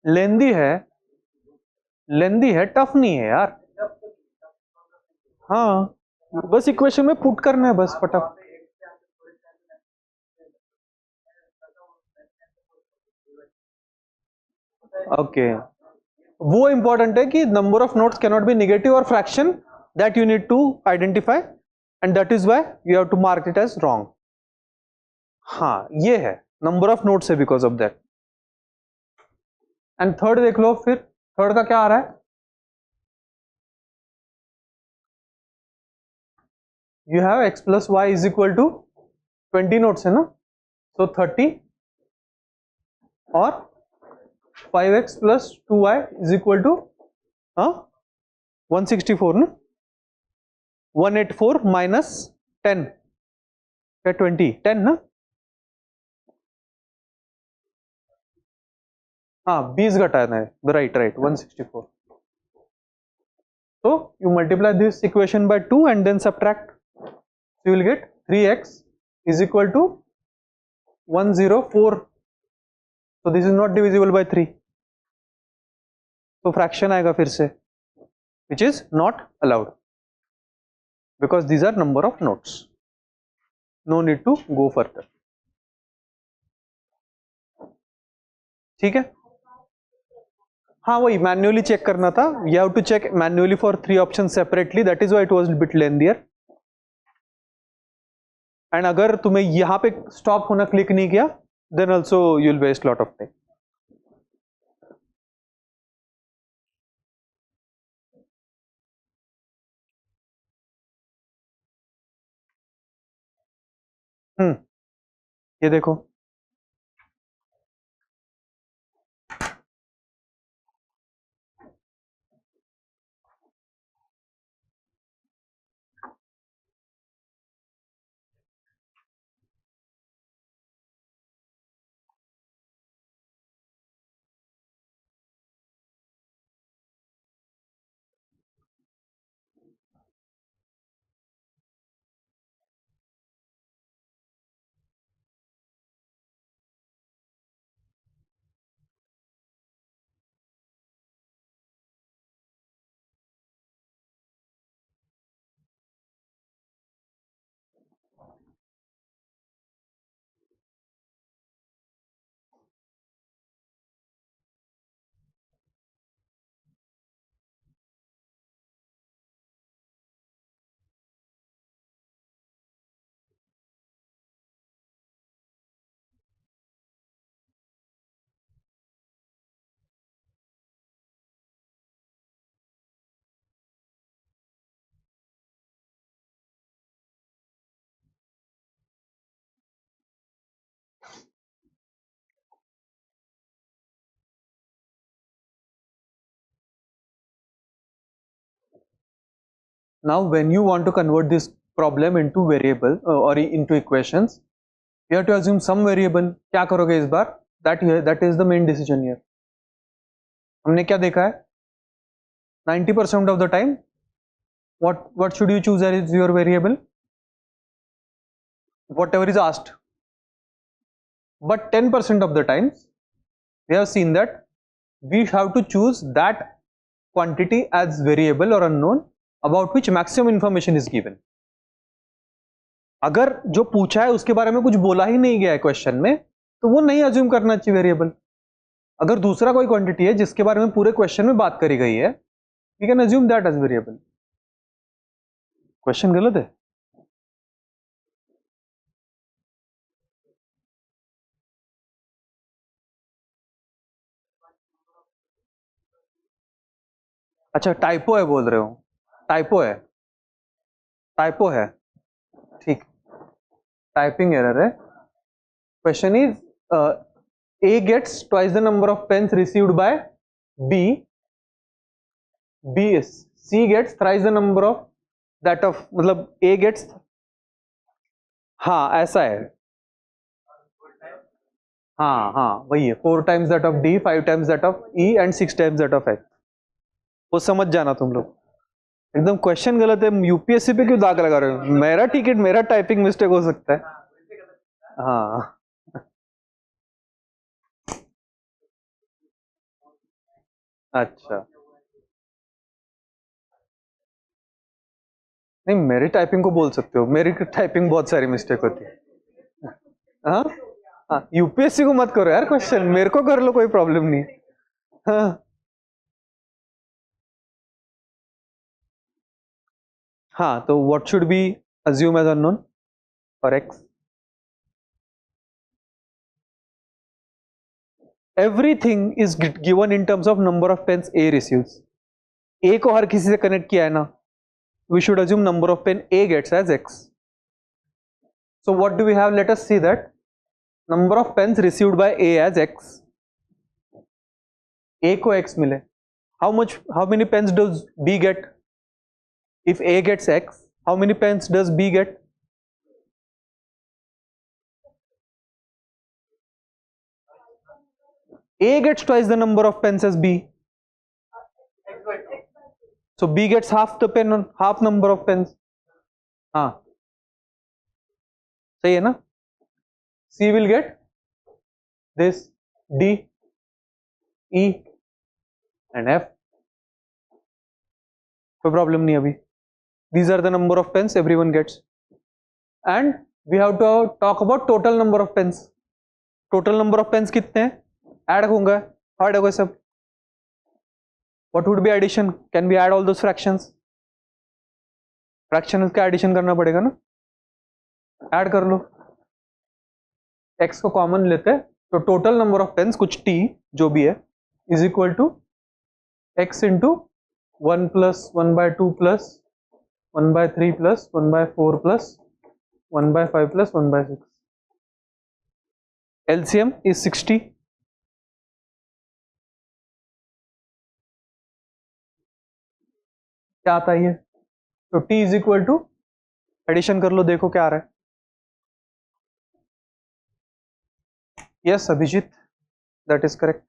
लेंदी है, टफ नहीं है यार। हाँ, बस इक्वेशन में पुट करना है बस फटाफट। ओके, वो इंपॉर्टेंट है कि number of notes can not be negative और fraction, that you need to identify and that is why you have to mark it as wrong. हाँ, ये है नंबर ऑफ नोट्स है because of that. And third देख लो फिर, third का क्या आ रहा है? You have x plus y is equal to 20 notes है ना, सो 30 और 5x plus 2y is equal to 164 ना, 184 माइनस 10 क्या 20 10 ना, हाँ 20 घटाना है, right right 164। So you multiply this equation by 2 and then subtract. So you will get 3x is equal to 104. So this is not divisible by 3. So fraction आएगा फिर से, which is not allowed because these are number of notes. No need to go further. ठीक है? हाँ वही manually check करना था. You have to check manually for 3 options separately. That is why it was a bit lengthier. And अगर तुम्हें यहाँ पे स्टॉप होना क्लिक नहीं किया, then also you will waste lot of time. ये देखो now when you want to convert this problem into variable or into equations, you have to assume some variable. क्या करोगे इस बार? That is the main decision here. हमने क्या देखा है? 90% of the time, what should you choose as your variable? Whatever is asked. But 10% of the times, we have seen that we have to choose that quantity as variable or unknown about which maximum information is given. अगर जो पूछा है उसके बारे में कुछ बोला ही नहीं गया है क्वेश्चन में, तो वो नहीं अज्यूम करना चाहिए वेरिएबल. अगर दूसरा कोई क्वांटिटी है जिसके बारे में पूरे क्वेश्चन में बात करी गई है, we can assume that as variable. Question गलत है? अच्छा, टाइपो है बोल रहे हो? टाइपो है, टाइपो है, ठीक, टाइपिंग एरर है. Question is A gets twice the number of pens received by B. C gets thrice the number of that of, मतलब A gets, हाँ ऐसा है, हाँ हाँ वही है, 4 times that of D, 5 times that of E and 6 times that of X. वो समझ जाना तुम लोग. एकदम क्वेश्चन गलत है, यूपीएससी पे क्यों दाग लगा रहे हो? मेरा टिकट, मेरा टाइपिंग मिस्टेक हो सकता है. हाँ अच्छा, नहीं मेरी टाइपिंग को बोल सकते हो, मेरी टाइपिंग बहुत सारी मिस्टेक होती है. हाँ हाँ, यूपीएससी को मत करो यार क्वेश्चन, मेरे को कर लो, कोई प्रॉब्लम नहीं. हाँ हाँ, तो what should be assume as unknown for x? Everything is given in terms of number of pens A receives. A को हर किसी से कनेक्ट किया है ना, we should assume number of pen A gets as X. So what do we have? Let us see that number of pens received by A as X. A को X मिले. How many pens does B get? If A gets X, how many pens does B get? A gets twice the number of pens as B. So B gets half the pen, half number of pens. हाँ सही है ना? C will get this, D, E and F. कोई problem नहीं अभी. These are the number of pens everyone gets. And we have to talk about total number of pens. Total number of pens कितने हैं? Add होंगे, add होगा सब. What would be addition? Can we add all those fractions? Fractions का addition करना पड़ेगा ना. Add कर लो. x को कॉमन लेते हैं, तो टोटल नंबर ऑफ पेन्स कुछ t जो भी है is equal to x into 1 plus 1/2 plus 1/3 plus 1/4 plus 1/5 plus 1/6. LCM is 60. क्या आता है ये? तो t is equal to, addition कर लो, देखो क्या आ रहा है. Yes Abhijit, that is correct.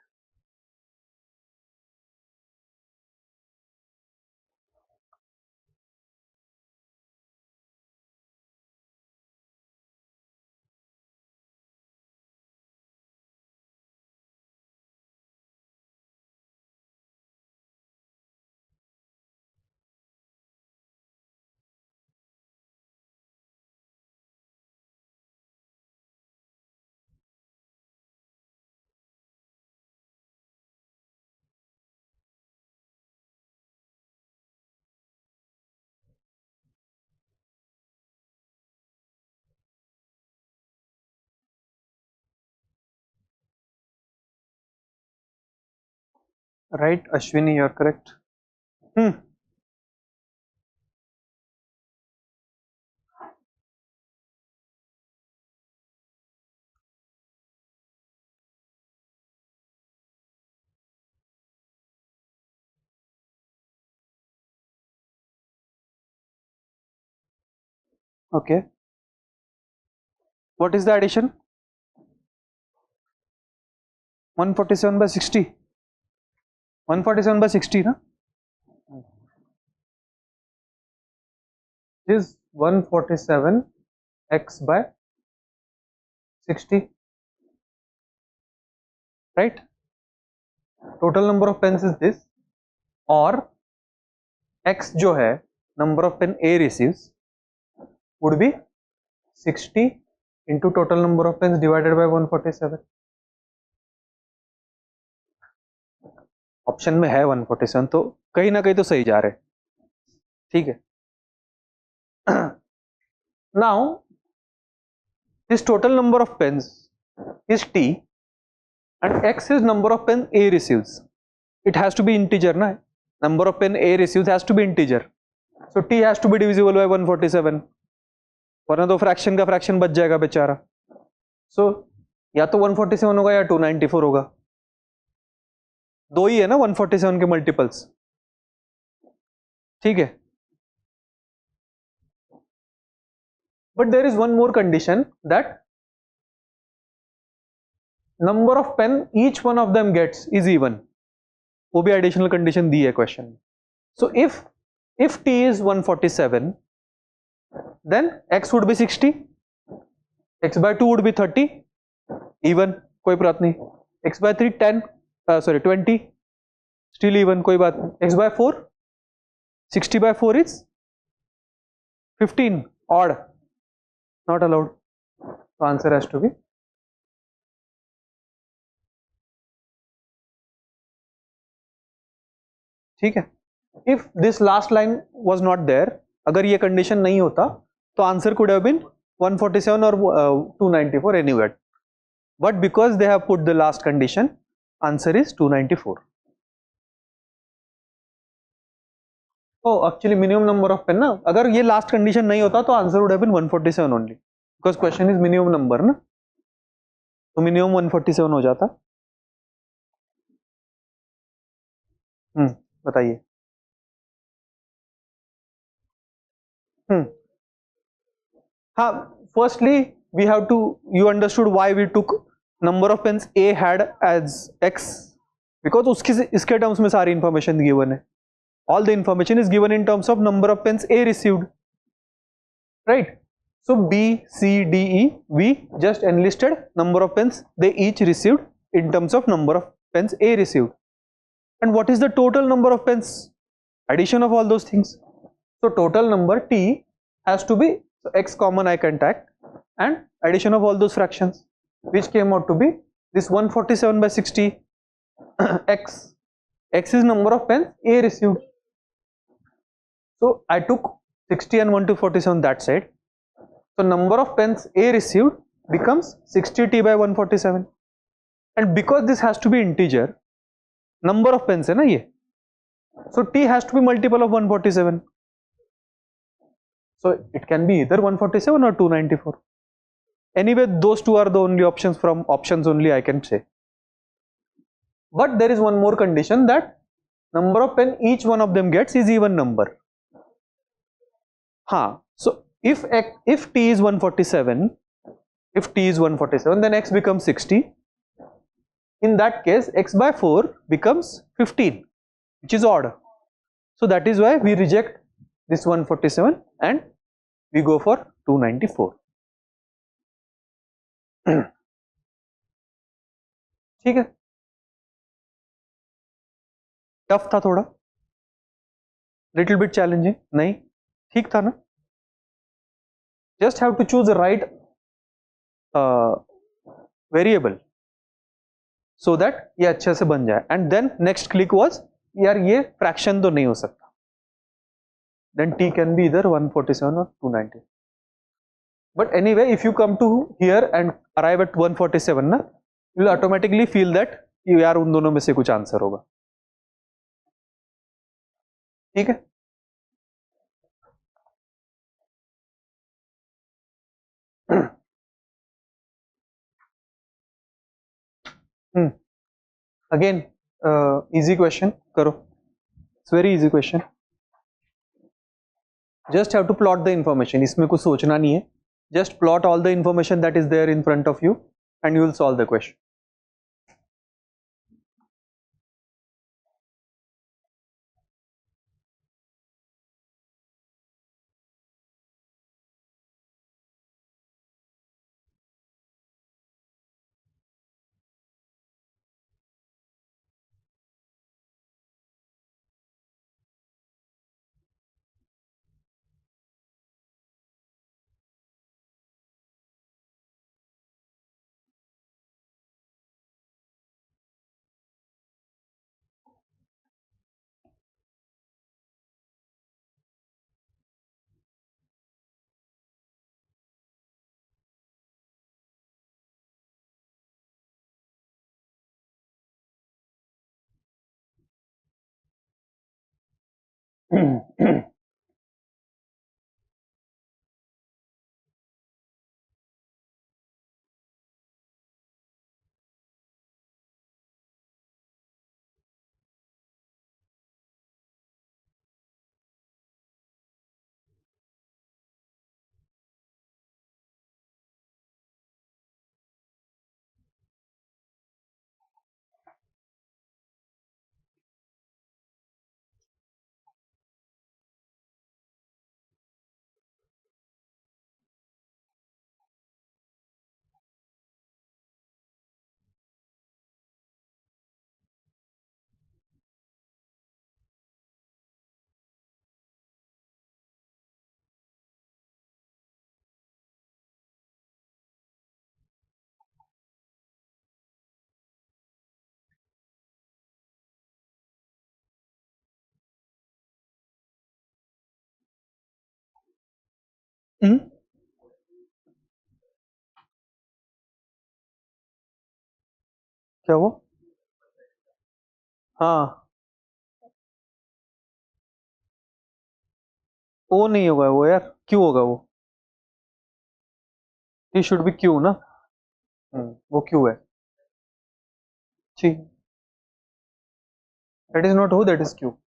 Right Ashwini, you are correct. Okay, what is the addition? 147/60. 147/60 ना. is 147 x by 60, right? Total number of pens is this, or x जो है number of pen A receives would be 60 into total number of pens divided by 147. Option में है 147, तो कहीं ना कहीं तो सही जा रहे, ठीक है. Now this total number of pens is t and x is number of pen A receives. It has to be integer na, number of pen A receives has to be integer, so t has to be divisible by 147, वरना तो fraction का fraction बच जाएगा बेचारा. सो या तो 147 होगा या 294 होगा, दो ही है ना 147 के मल्टीपल्स, ठीक है. But there is one more condition that number of pen each one of them gets is even, वो भी एडिशनल कंडीशन दी है क्वेश्चन में. सो इफ t is 147 then x would be 60, x by 2 would be 30, even, कोई बात नहीं. x by 3 10, sorry 20, still even, कोई बात नहीं. x by 4 60 by 4 is 15, odd, not allowed. So answer has to be ठीक है. If this last line was not there, अगर ये कंडीशन नहीं होता तो answer could have been 147 or 294 anywhere, but because they have put the last condition, answer is 294. Oh, actually minimum number of pen ना, अगर ये last condition नहीं होता तो answer would have been 147 only, because question is minimum number ना, तो minimum 147 हो जाता. बताइए. हाँ, firstly we have to, you understood why we took number of pens A had as x, because उसकी इसके टर्म्स में सारी इंफॉर्मेशन गिवन है. All the information is given in terms of number of pens A received, right? So B, C, D, E, we just enlisted number of pens they each received in terms of number of pens A received. And what is the total number of pens? Addition of all those things. So total number T has to be, so x common I can take, and addition of all those fractions, which came out to be this 147 by 60 x. X is number of pens A received. So I took 60 and 147 that side. So number of pens A received becomes 60t by 147. And because this has to be integer, number of pens है ना ये, so t has to be multiple of 147. So it can be either 147 or 294. Anyway, those two are the only options, from options only I can say. But there is one more condition, that number of pen each one of them gets is even number. हाँ, so if t is 147, then x becomes 60. In that case, x by 4 becomes 15, which is odd. So that is why we reject this 147 and we go for 294. ठीक है. Tough था थोड़ा, little bit challenging, नहीं ठीक था ना. Just have to choose right variable so that ये अच्छे से बन जाए. And then next click was, यार ये फ्रैक्शन तो नहीं हो सकता, then t can be either 147 or 290. But anyway, if you come to here and arrive at 147 ना, you will automatically feel that यार उन दोनों में से कुछ आंसर होगा. ठीक है. Again, easy question करो. It's very easy question. Just have to plot the information. इसमें कुछ सोचना नहीं है. Just plot all the information that is there in front of you and you will solve the question. क्या वो? हाँ, ओ नहीं होगा वो यार, क्यों होगा वो? ही शुड बी क्यू ना। वो क्यू है। ठीक, दैट इज नॉट हो, दैट इज क्यू।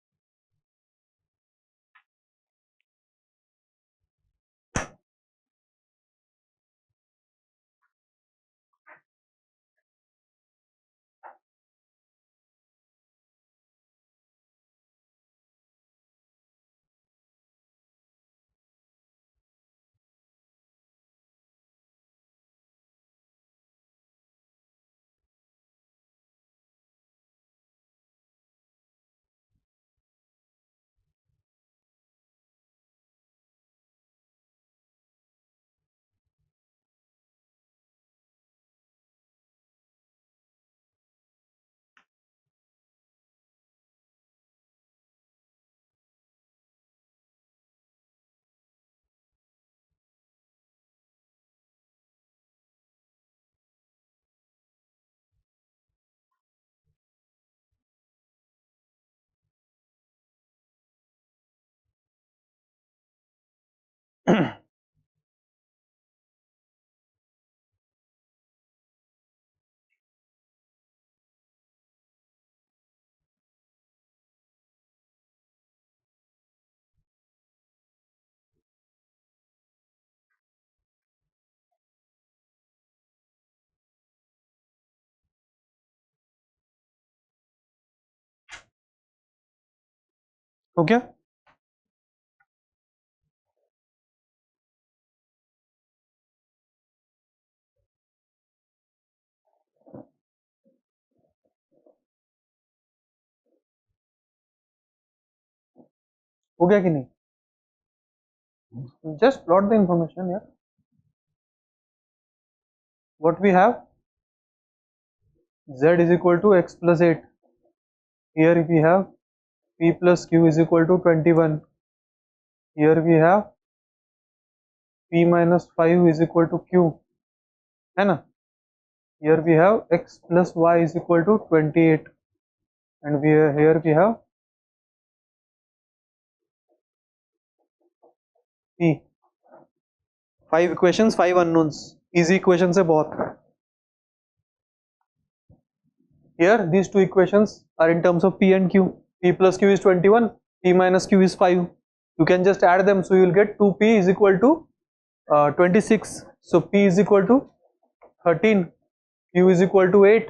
हो गया? हो गया कि नहीं? जस्ट प्लॉट द इंफॉर्मेशन यार. What we have? Z is equal to x plus 8. Here we have P plus Q is equal to 21. Here we have P minus 5 is equal to Q. है ना? Here we have x plus y is equal to 28. And here we have P. 5 equations, 5 unknowns. Easy equation से बहुत. Here these two equations are in terms of P and Q. P plus Q is 21, P minus Q is 5. You can just add them, so you will get 2P is equal to 26. So P is equal to 13, Q is equal to 8.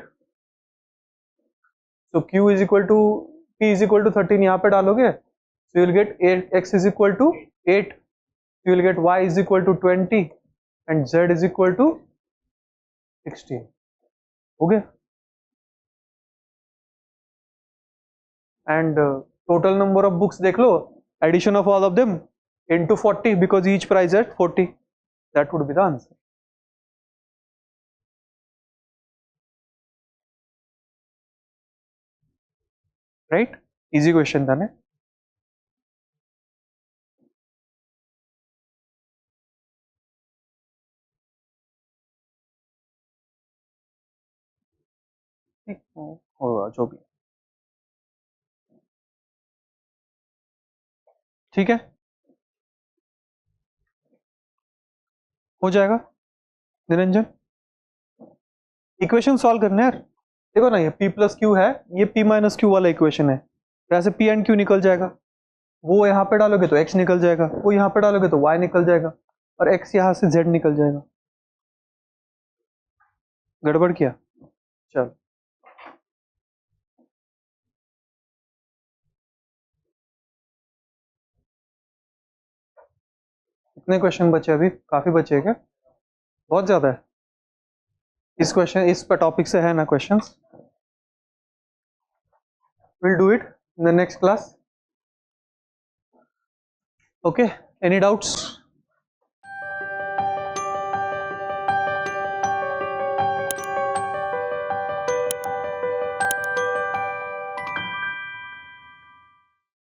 So Q is equal to P is equal to 13. यहाँ पे डालोगे, so you will get 8, x is equal to 8. You will get y is equal to 20 and z is equal to 16. हो गया? And total number of books देख लो, addition of all of them into 40 because each price at 40. That would be the answer. Right? Easy question था ना? होगा जो भी. ठीक है, हो जाएगा निरंजन। इक्वेशन सॉल्व करना है यार। देखो ना, ये p प्लस क्यू है, ये p माइनस क्यू वाला इक्वेशन है, तो ऐसे p एंड q निकल जाएगा, वो यहाँ पे डालोगे तो x निकल जाएगा, वो यहाँ पे डालोगे तो y निकल जाएगा, और x यहाँ से z निकल जाएगा। गड़बड़ किया? चल, कितने क्वेश्चन बचे अभी? काफी बचे हैं क्या? बहुत ज्यादा है। इस क्वेश्चन, इस टॉपिक से है ना questions? Will do it in the next class. Okay, any doubts?